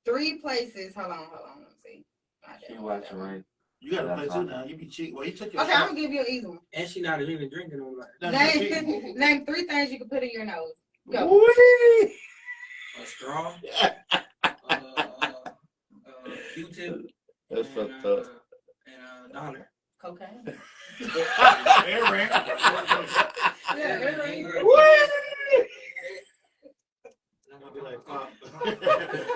3 places. Hold on. Let me see.
She watching, right?
You gotta play too now. You be cheating. Well, you took your
Okay, I'm
shot.
gonna give you an easy one.
And she not even drinking on like
Name 3 things you can put in your nose. Go.
Whee!
a straw, Q-tip,
That's
and,
fucked up.
and a dollar.
Cocaine.
Aaron. I'm gonna be like, fuck.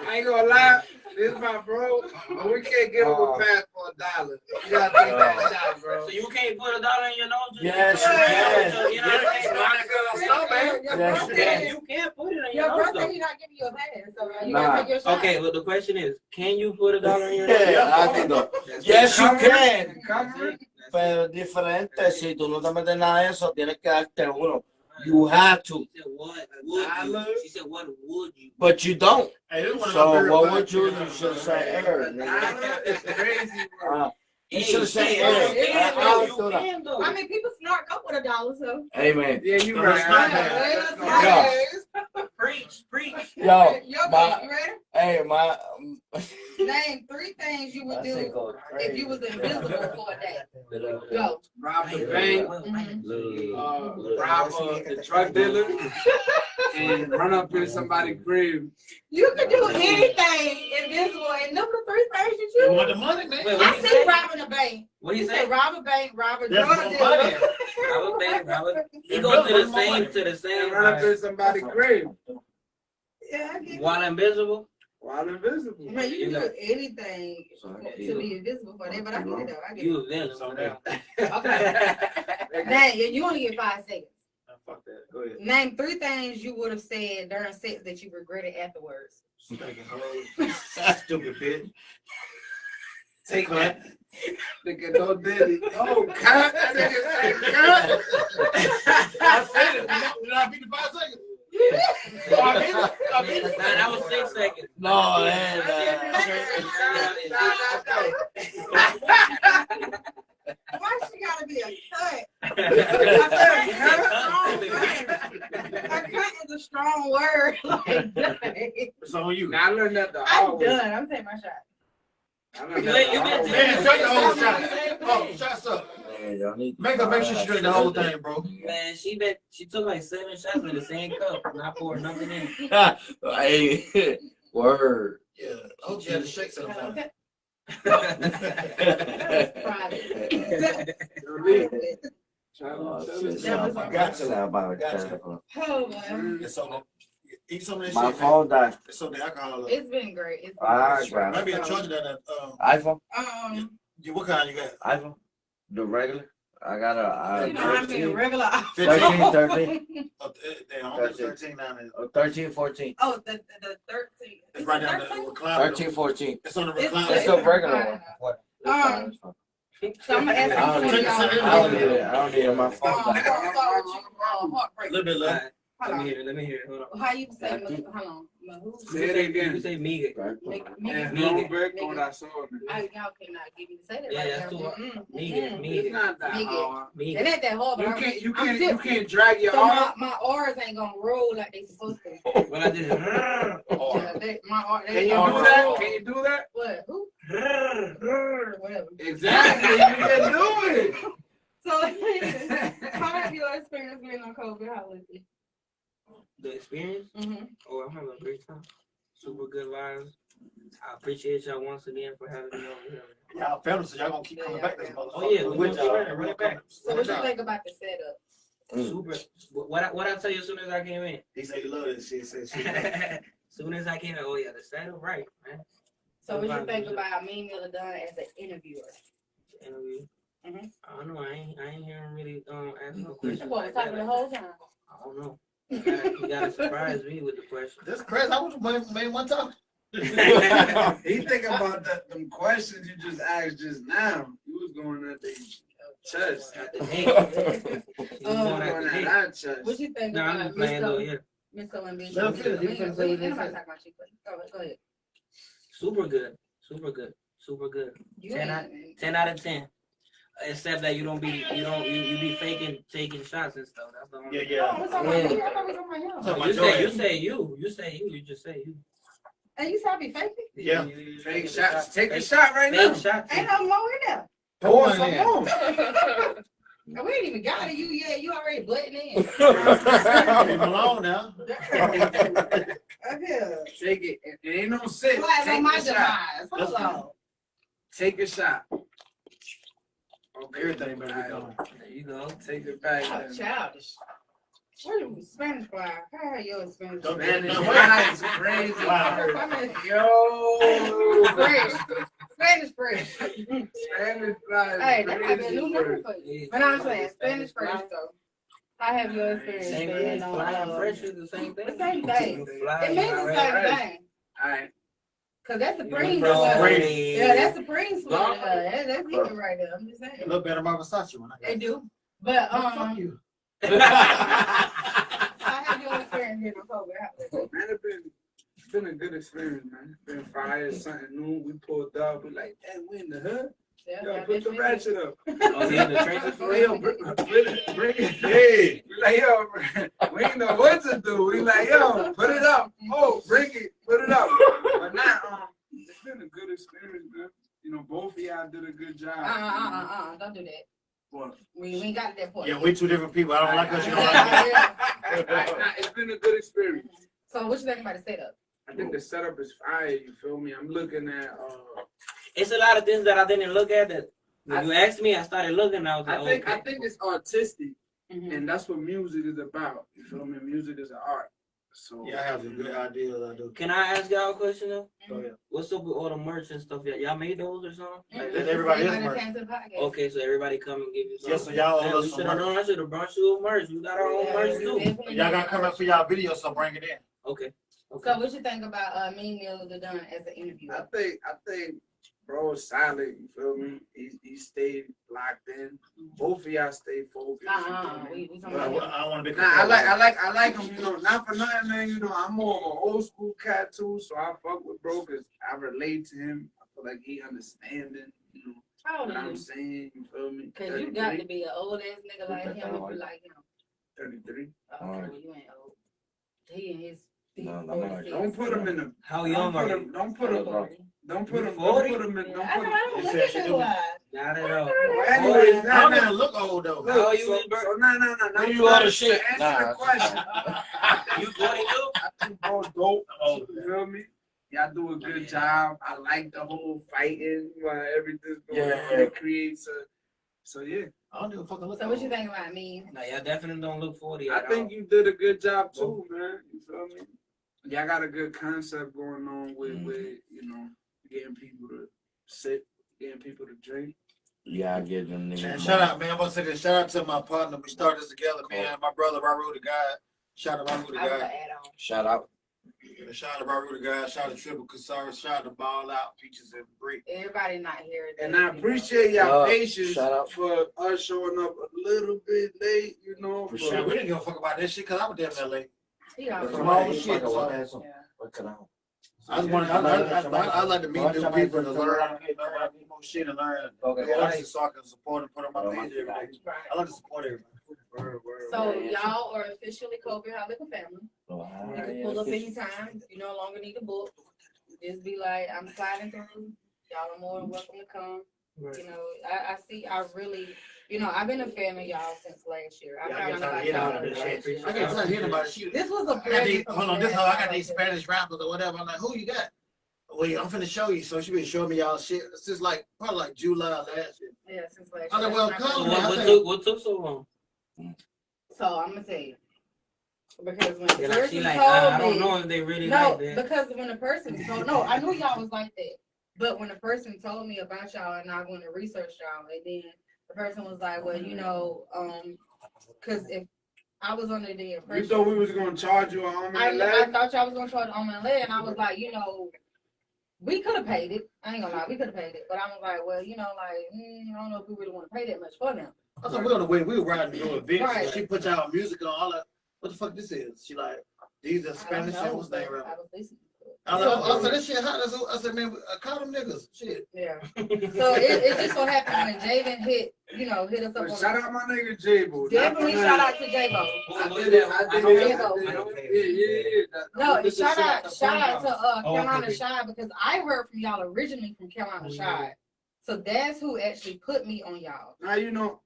I ain't gonna lie, this is my bro, but we can't get him a pass for $1. You gotta take that shot, bro.
So you can't put a dollar in your nose? Just
Yes, you
because-
can.
You know what I'm saying?
Stop, man.
birthday.
You can't put it in
Your
your nose,
birthday,
though.
he's not giving you a pass, so you
Nah.
gotta take your shot.
Okay, well the question is, can you put $1 in your nose?
Yeah, I think so. Yes, you can.
Cover it.
Pero es diferente. Si tú no te metes nada de eso, tienes que darte uno. You have to.
She said, what would you? She said, what would you?
But you don't.
Hey, this one of my
So
favorite
what would
podcasts.
you should say error?
It's crazy, bro.
You should say
You
error.
can, though.
I mean, people snort coke with $1, so.
Hey man.
Yeah, you
No,
right.
it's not
I-
bad.
that's
Yeah.
Preach.
Yo,
Yo,
my-
you ready?
hey my.
Name 3 things you would do if you was invisible for a day. Go.
Rob the bank, rob the drug dealer, and run up in somebody's crib.
You can do anything invisible, and them the 3 things you
You
choose.
want the money, man?
Wait,
I see robbing a bank.
What
You
you
say
say?
rob a bank, rob a
That's
drug
more
dealer.
Robert. He goes to the same.
And run up in somebody's crib
Yeah, I get it.
While invisible.
while invisible.
Man, you can
You
do anything to be invisible for that, but I get it though. I get it.
You a villain. So
Okay. Dang, you only get 5 seconds.
Fuck that. Go ahead.
Name 3 things you would have said during sex that you regretted afterwards.
Stupid bitch.
Take that. Nigga, don't did it. Oh, cut. That nigga said cut.
I said it. Did I beat the 5 seconds?
That was 6 seconds.
No, man.
Why she gotta be a cut? A cut is a strong word. Like, dang.
It's on you.
Now I learned that the
I'm
hard way.
done. I'm taking my shot.
I learned
You
that
ain't-
the
you
hard
been
way.
Man, shut the whole shot. Oh, shots up.
Man, y'all need to
Make sure she drink the whole thing, bro.
Man, she took like 7 shots with the same cup, not pouring nothing in.
Hey, word.
Yeah. I hope you had the shakes in the front.
Okay.
Oh,
Private.
shit,
That was
I
my
got to about
Gotcha.
that.
Oh man,
It's on the, eat some of that
My
shit.
phone died.
It's on the alcohol.
it's been great. It's been
Ah,
great.
got
Might be a charger that
iPhone?
what kind you got?
iPhone? The regular? I got a
You know how many regular
13, 13,
Damn, I'm 13 now.
13, 14.
Oh, the 13.
It's right down the
13?
recliner.
13, 14.
It's on the
It's-
recliner.
It's a regular one.
So I'm gonna ask
I don't
you
need it. I don't need it. I don't need it. My phone
I'm
died.
gonna start with you,
A
Heartbreak.
little bit left.
Let me hear it. Hold on.
How you say?
I think-
Hold on.
Say it again.
You say Migue.
And
Me.
Romper, what I saw.
Y'all cannot get me to say that.
Yeah,
right
that's
now.
too hard.
Mm.
It's
Migue.
not that
Nigga.
hard.
It
Migue.
ain't that hard, but
You
I'm
can't drag your
so
arm.
my R's ain't gonna roll like they supposed to.
When I did it.
Yeah, my R,
Can you do that? Can you do that?
What? Who? Whatever.
Exactly. You can do it.
So, how have your experience been on COVID? How was it?
The experience?
Mm-hmm.
Oh, I'm having a great time. Super good vibes. I appreciate y'all once again for having me over here.
Y'all family, so y'all gonna keep coming back this motherfucker.
Oh, yeah,
With
we'll
y'all.
keep running back.
So, what you think about the setup?
Super. What I tell you as soon as I came in?
He said he love this shit. Said shit.
As soon as I came in, oh yeah, the setup, right, man.
So, what you think about me, Miller Dunn, as an interviewer?
Interview.
Mhm.
I don't know. I ain't hearing really ask no questions.
What was talking the whole time?
I don't know. You gotta surprise me with the question.
That's crazy. I was made one time.
He think about them questions you just asked just now. You was going at the chest.
At the neck. You
Oh,
going at
Going
the
at
neck.
that chest.
What you think
No, I'm
about
just playing though. Yeah.
Miss So Ambitious?
Let him finish. You
Ain't
finna say what you
nobody
said.
talking about you, but go ahead.
Super good. Super good. Super good.
You
10 out of 10. Except that you be faking taking shots and stuff. That's the only.
Yeah.
Oh, it's on my me. I thought we was on my him.
So-
You say you just say you.
And you saw me faking?
Yeah.
You
Fake
take
shots. Take a
fake-
shot right now.
Fake shots.
Ain't no more in there.
Pour some more.
We ain't even got to you yet. You already butting in.
Leave him alone now.
Up here.
Take it. It ain't no sip.
Flag on
Take
my
a shot.
demise. Hold on.
Take a shot.
Everything better be gone.
There you go.
Take it back.
Oh, childish. What is Spanish fly? How are your Spanish
Don't
fly?
Spanish
No,
fly is crazy.
Wow.
Yo.
Fresh. Spanish fresh.
Spanish fly is
Hey, that might be a
crazy.
new number for you. But I'm saying Spanish fresh though. How have your experience
Same
been?
thing. Flying fresh is the same thing.
The same thing.
You fly,
It means
you
the
already
same
fresh.
thing.
Alright.
Cause that's the
You
Supreme
know,
sweater.
Supreme.
Yeah, that's the Supreme sweater.
Long.
That's it right there. I'm just saying.
A little better than my Versace one.
They do. But
Fuck you.
how have your experience been on COVID?
Man, it's been a good experience, man. It's been fire, something new. We pulled up. We like, hey, we in the hood.
Yeah,
Yo, put the ratchet up.
Oh, yeah, the trenches for
Yo,
real.
bring it. Hey, we like, yo, we ain't know what to do. We like, yo, put it up. Oh, bring it, put it up. But now, it's been a good experience, man. You know, both of y'all did a good job.
Don't do that.
What?
We ain't got that point.
Yeah, we two different people. I don't like us. You don't like me.
Nah, it's been a good experience.
So what you think about the setup?
I think the setup is fire. You feel me? I'm looking at.
It's a lot of things that I didn't look at that when you asked me, I started looking. I was like,
I think it's artistic,
Mm-hmm.
and that's what music is about. You feel me? Music is an art. So
Yeah, I have some good ideas. I do.
Can I ask y'all a question though?
Go ahead.
What's up with all the merch and stuff? Y'all made those or something?
Like, that everybody is merch.
came to the podcast.
Okay, so everybody come and give you something.
Yes, so y'all
Man,
owe
we
us some
should have
merch.
known. I should have brought you a merch. We got our own merch too.
Y'all got to come up for y'all video, so bring it in.
Okay.
So what you think about Mean Mill done as an interview?
I think bro is solid. You feel me? He stayed locked in. Both of y'all stay focused.
We talking
Well,
about
I want to be.
Nah, I like him. You know, not for nothing, man. You know, I'm more of an old school cat too, so I fuck with bro because I relate to him. I feel like he understanding. You know
how old
what
are
I'm
you?
saying? You feel me?
Cause you got to be an old ass nigga like him if you like him.
33.
Oh, well, you ain't old. He and his.
No, no,
46.
Don't put him in the.
How young are you?
Don't put him. Don't put him.
40?
Don't put him in.
Yeah,
Don't
I
put him.
don't look at you.
Not at all.
Well, anyways,
I don't
nah.
even look old though.
How old you
So
is, bro?
no.
You ought to shit.
Answer
Nah.
the question.
You 42?
I think bro dope. You feel me? Y'all do a good job. I like the whole fighting, everything's going on. It creates a. So yeah.
I don't even fucking look.
So what you think about me?
No, y'all definitely don't look 40
I
at
think
all.
you did a good job too, man. You feel me? Y'all got a good concept going on with you know, getting people to sit, getting people to drink.
Yeah, I get them
Man,
niggas.
shout out, man. I want to say this. Shout out to my partner. We started this together, man. My brother, Raru the God. Shout out to Raru the
I was an
God.
add-on.
Shout out.
Shout out to Raru the God. Shout out to Triple Casar. Shout out to Ball Out, Peaches and Brick.
Everybody not here.
And I appreciate y'all
Uh,
patience
shout out.
for us showing up a little bit late, you know.
For
but-
sure.
Man, we didn't give a fuck about this shit because I was damn LA.
He always
Some old
right.
shit. So
Yeah.
What can I?
I just want to. I like to meet new people to learn more shit and learn.
Okay.
So I can support and put on my page every day.
Right.
I like to support everybody.
So y'all are officially Kobe Holiday family.
Oh,
You can pull up anytime. You no longer need a book. Just be like, I'm sliding through. Y'all are more than welcome to come. You know, I really, you know, I've been a fan of y'all since last year.
Yeah,
I
I
found
get
out
tired
about
of
y'all
hearing
last year.
I get tired of hearing about it.
This was a
I got
pleasure
these,
for
hold
me
on,
to
this
have
how I got
y'all
these
here.
Spanish rappers or whatever. I'm like, who you got? Wait, I'm finna show you. So she been showing me y'all shit. It's just like probably like July last year.
Yeah, since last
I'm
year.
like, well,
That's
come
my
on,
first
man.
time.
What took so long?
So I'm gonna tell you. Because when the
Yeah, like, she
person
like,
told
I
me,
don't know if they really
no,
like that.
because when the person told, no, I knew y'all was like that. But when the person told me about y'all and I went to research y'all, and then the person was like, well, you know, because if I was under the
You
impression,
thought we was gonna charge you an arm and a
I
leg?
thought y'all was gonna charge on my leg, and I was like, you know, we could have paid it. I ain't gonna lie, we could have paid it, but I was like, well, you know, like, I don't know if we really want to pay that much for them.
I thought we on the way. We were riding through events.
Right.
And she put y'all music on. All that. What the fuck this is? She like, these are Spanish
I don't
and
know,
what's name
but
rapper.
I was listening to it.
I said, this shit hot. I said, man, call them niggas. Shit.
Yeah. So it just so happened when Jaden hit us up on
Shout out my nigga J-Bo.
Definitely shout out to J-Bo.
I did it.
No, shout out to Carolina
okay.
Shy because I heard from y'all originally from Carolina Shy. So that's who actually put me on y'all.
Now you know,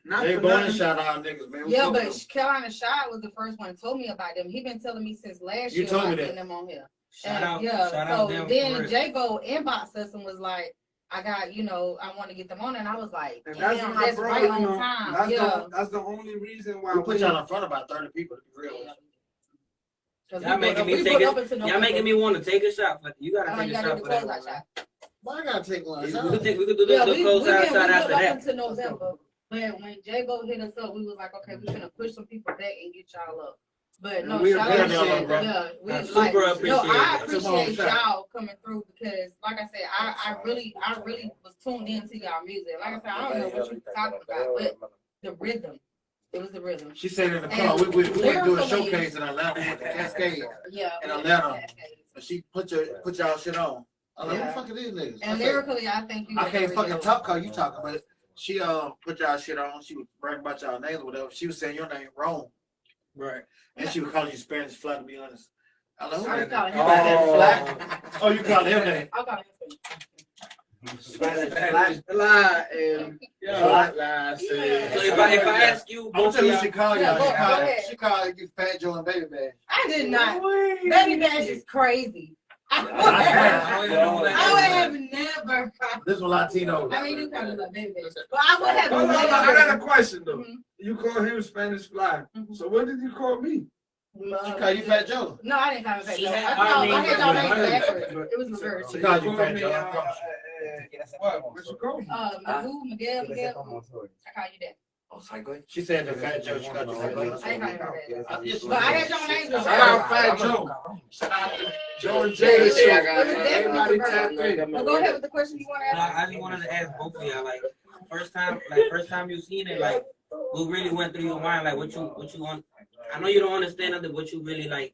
not
They
for
born and
nothing.
shout out niggas, man.
Yeah, but Carolina Shy was the first one that told me about them. He been telling me since last
You
year
told me
about
that.
getting them on here.
Shout out
So
them
then
for real.
J-Bo inboxed us and was like, I got, I want to get them on, and I was like,
And
damn,
that's my
that's
bro,
right
you
on
know,
time.
that's the only reason why
we put y'all in front of about 30 people. To be real.
Y'all making me take it. Y'all making me want to take a shot. But you gotta take a shot for that one, man.
Why I gotta take one?
We could do the closeout shot after
up
that.
until November. But when J-Bo hit us up, we was like, okay, we're gonna push some people back and get y'all up. But no,
we
shout
appreciate
out,
that.
yeah, we
I
like,
super appreciate
no, I
it.
appreciate y'all coming through because, like I said, I really was tuned into y'all music. Like I said, I don't know what you were talking about, but the rhythm, it was the rhythm.
She said in the car, we went to do a showcase in Atlanta. We went to Cascade in Atlanta. And she put y'all shit on. I'm like, what the fuck are these niggas?
And lyrically, I think you.
I can't fucking talk cause you talking, but she put y'all shit on. She was bragging about y'all names or whatever. She was saying your name wrong.
Right.
And she was calling you Spanish fly, to be honest. I was like,
Oh,
you calling him name?
I got him.
Spanish fly and fly.
So if I ask you,
I'm
both
telling
of
you, she
y'all,
called y'all.
Yeah,
She called you Fat Joe and Baby Bash.
I did not. Baby Bash is crazy. I would have never.
This one Latino.
I mean, you kind of like Baby Bash, but I would have
Hold on,
never.
I got a question though.
Mhm.
You call him Spanish fly. So what did you call me?
She called you Fat Joe.
No, I didn't call him Fat
She
Joe.
had
I
our name
had your name
reversed.
backwards. It was reversed.
She called you Fat
me,
Joe.
what you call me?
Miguel. I call you that.
Oh, psycho.
She said the Fat Joe. She called you Fat Joe.
I ain't call you Fat Joe.
But
I had your name
Shout out
reversed.
Fat Joe. Shout out to Joe and Jay. Everybody tap in.
Well, go ahead with the question you want to ask.
I just wanted to ask both of y'all, like, first time you seen it, like, what really went through your mind, like, what you want. I know you don't understand nothing, but you really like.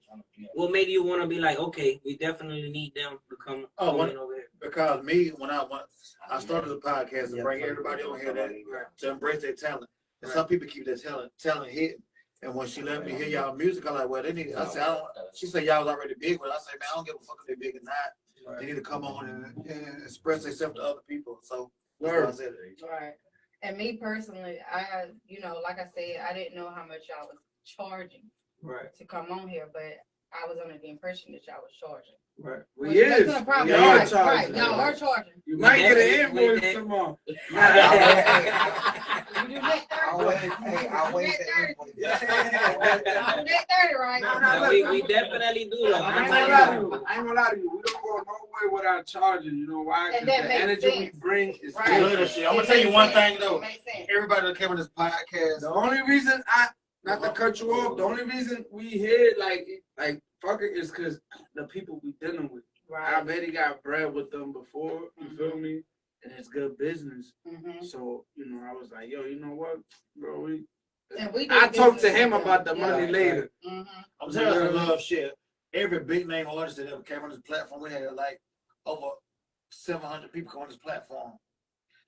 What made you want to be like, okay, we definitely need them to come over here?
Because me, when I started the podcast to bring everybody on here to embrace their talent. And some people keep their talent hidden. And when she let me hear y'all music, I'm like, well, they need. I said, she said y'all was already big, but I said, man, I don't give a fuck if they're big or not. They need to come on and express themselves to other people. So that's what I said.
Right. And me personally, I, like I said, I didn't know how much y'all was charging to come on here, but I was under the impression that y'all was charging.
Right. We is.
Y'all are charging. Right. Y'all are charging.
You might get an invoice tomorrow.
You do net 30.
I'll wait
You net 30, right?
We definitely do though.
I ain't gonna lie to you. We don't go nowhere without charging. You know why?
And
Because
that
the
makes
energy
sense.
we bring is
Right.
good.
I'm gonna tell you one thing though.
Makes sense.
Everybody that came on this podcast.
The only reason not to cut you off, the only reason we here like fuck it is because the people we dealing with. I
Right.
already got bread with them before, you feel me? And it's good business.
Mm-hmm.
So, I was like, yo, you know what, bro?
I
talked to him about the money later.
Mm-hmm.
I'm telling you some love shit. Every big name artist that ever came on this platform, we had like over 700 people come on this platform.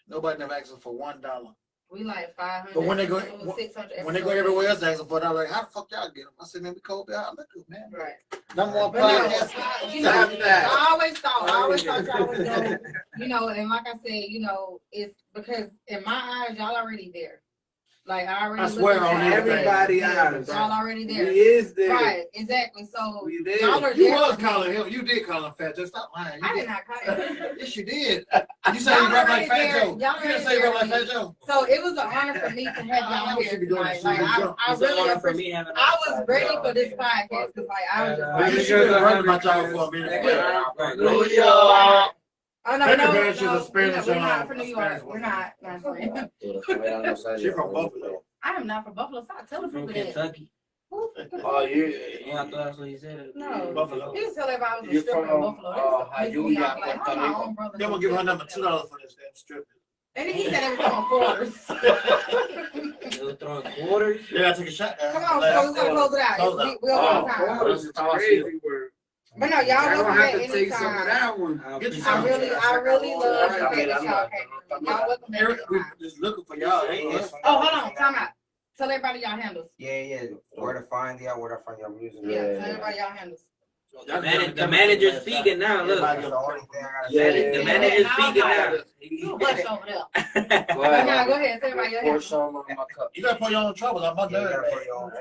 Nobody never asked us for $1.
We like 500.
But when they go,
600
when they go everywhere else asking for it, I'm like, how the fuck y'all get them? I said, man, we cold y'all liquor, man.
Right.
Number one
But no,
podcast.
I always thought y'all was dope. And like I said, it's because in my eyes, y'all already there. Like I already.
I swear on
everybody eyes.
Y'all already there.
He is there.
Right, exactly. So
We there.
y'all are
You
there.
was calling him. You did call him Fat Joe. Stop lying.
I did not call him.
Yes, you did. You said you rap like Fat Joe. You didn't say you rap like Fat Joe.
So it was an honor for me to have y'all here tonight. Like I
It's an
really
honor for
appreciate.
me having.
I was ready for this podcast because I was just
You
like.
should have heard about y'all for a minute.
New York. Oh no,
Baby
no,
Bear, she's a
no,
Spanish
we're not
woman.
from New York. We're not.
She from Buffalo.
I am not from Buffalo. Stop telling
From
people that.
Kentucky.
Who?
Oh, you.
Oh, I thought that's what you said.
No.
Buffalo.
He was telling everybody I was a
You
stripper in
from,
Buffalo.
Jayuya,
Like,
Puerto
my
Rico.
own brother.
Then we'll give her number $2 for this damn strip.
And then he said everything on quarters.
They were throwing quarters.
Yeah, I take a shot.
Come on, so we gotta close it out.
Close it
We over time.
Quarters is crazy word.
But no, y'all
I
welcome
don't have
back
to take some of
anytime.
that one.
Get you
I
some.
really love the fact that y'all came. Y'all welcome back
Eric, we
anytime.
just looking for y'all. Ain't us.
Oh, hold on, time out. Tell everybody y'all handles.
Yeah. Where to find y'all, where to find your music.
Yeah, tell everybody y'all handles.
The manager's speaking now. Look.
That's the only thing I gotta
Yeah,
say.
The manager's speaking now.
You a bunch over there. But now, go ahead, tell everybody your
Pour
handles.
some in my cup.
You gotta put your own trouble. I'm not
Yeah, you
doing
gotta put your own.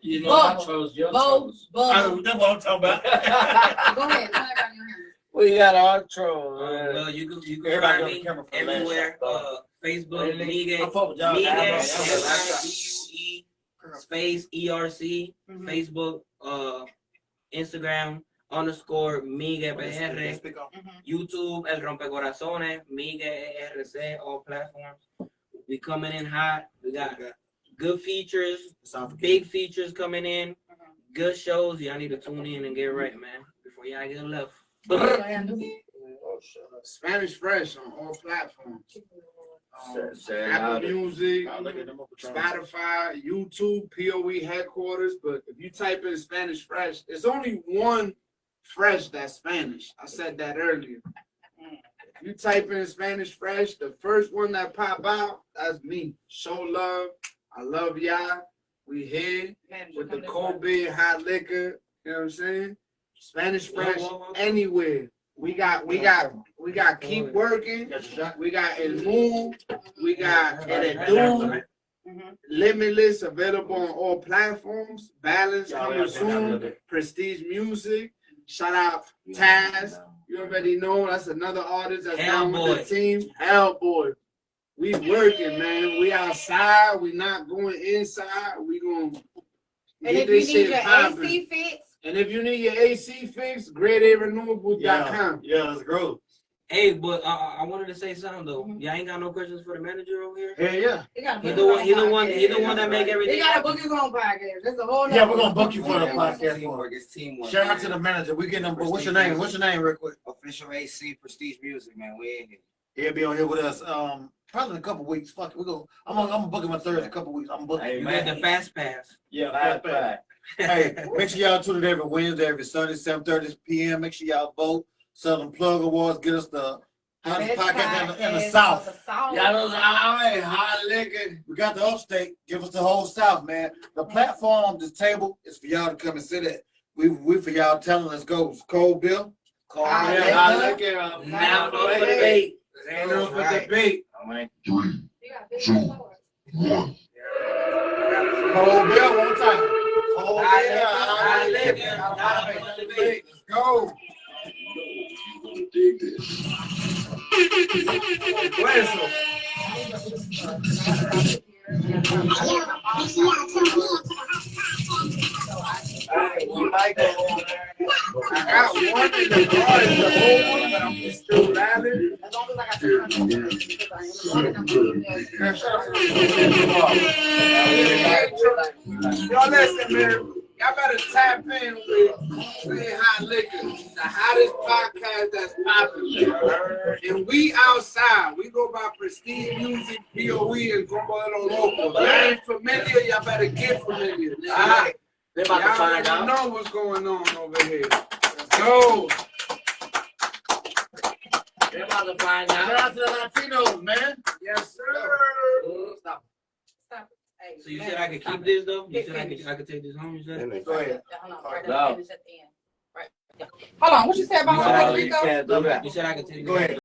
You know,
Bob.
I chose your
Bo,
chose.
That's what I'm talking about.
Go ahead, tell everybody your handles.
We got our trolls.
Well, you can
Everybody
find
on the
me
camera for the last
everywhere.
shot.
Facebook, Migue,
I fuck with y'all.
Migue,
Yeah.
MIGUE, space ERC, Facebook, Instagram, _Migue PR, YouTube, El RomperCorazones, Migue ERC, all platforms. We coming in hot. We got good features, big features coming in. Good shows. Y'all need to tune in and get right, man, before y'all get left.
Spanish Fresh on all platforms. Apple Music, Spotify, YouTube, POE headquarters. But if you type in Spanish Fresh, there's only one Fresh that's Spanish. I said that earlier. If you type in Spanish Fresh, the first one that pop out, that's me. Show love. I love y'all. We here with the cold beer, hot liquor. You know what I'm saying? Spanish Fresh anywhere. We got Keep Working. We got El Moon. We got El Limitless available on all platforms. Balance coming soon. Prestige Music. Shout out Taz. You already know that's another artist that's down with the team. Hellboy. We working, man. We outside. We not going inside. We gonna get this shit popping. AC fix. And if you need your AC fix, GreatARenewables.com.
Yeah, let's go.
Hey, but I wanted to say something though. Y'all ain't got no questions for the manager over here?
Yeah.
He the one that make everything.
He got to book his own podcast. That's a whole nother.
Yeah, we're gonna book you for the podcast.
Teamwork. It's teamwork.
Shout out to the manager. We getting them. What's your name? What's your name, real quick?
Official AC Prestige Music, man. We in here.
He'll be on here with us. Probably in a couple weeks. Fuck it. I'm gonna book him a third in a couple weeks. I'm booking.
Hey, you got the fast pass.
Yeah, fast pass. Hey, make sure y'all tune in every Wednesday, every Sunday, 7:30 p.m. Make sure y'all vote. Southern Plug Awards. Get us the hottest podcast in the South. Y'all know hot liquor. We got the upstate. Give us the whole South, man. The platform, the table is for y'all to come and sit at. We for y'all telling us go. It's Cold Bill. Cold Bill. Hot liquor.
Now for debate.
Ain't no for debate.
3, 2, 1.
Cold Bill, one more time.
Cold Bill.
Hot liquor.
Let's go.
You gonna dig this.
Where's it? I got one in the car, it's the old one, but I'm still valid.
As long as I got
Yo, listen, man. Y'all better tap in with Hot Liquor, the hottest podcast that's popular. And we outside. We go by Prestige Music, POE, and Gumbo Local. If y'all ain't familiar, y'all better get familiar.
They're about to find out.
Y'all know what's going on over here. Let's go.
They're about to find out.
Shout out to the Latinos, man.
Yes, sir.
Stop.
So you said I could keep this though? You said I could take this home? You said?
Go ahead.
Hold on. What you said about Puerto Rico?
You can't do that.
You said I could take this
Go ahead.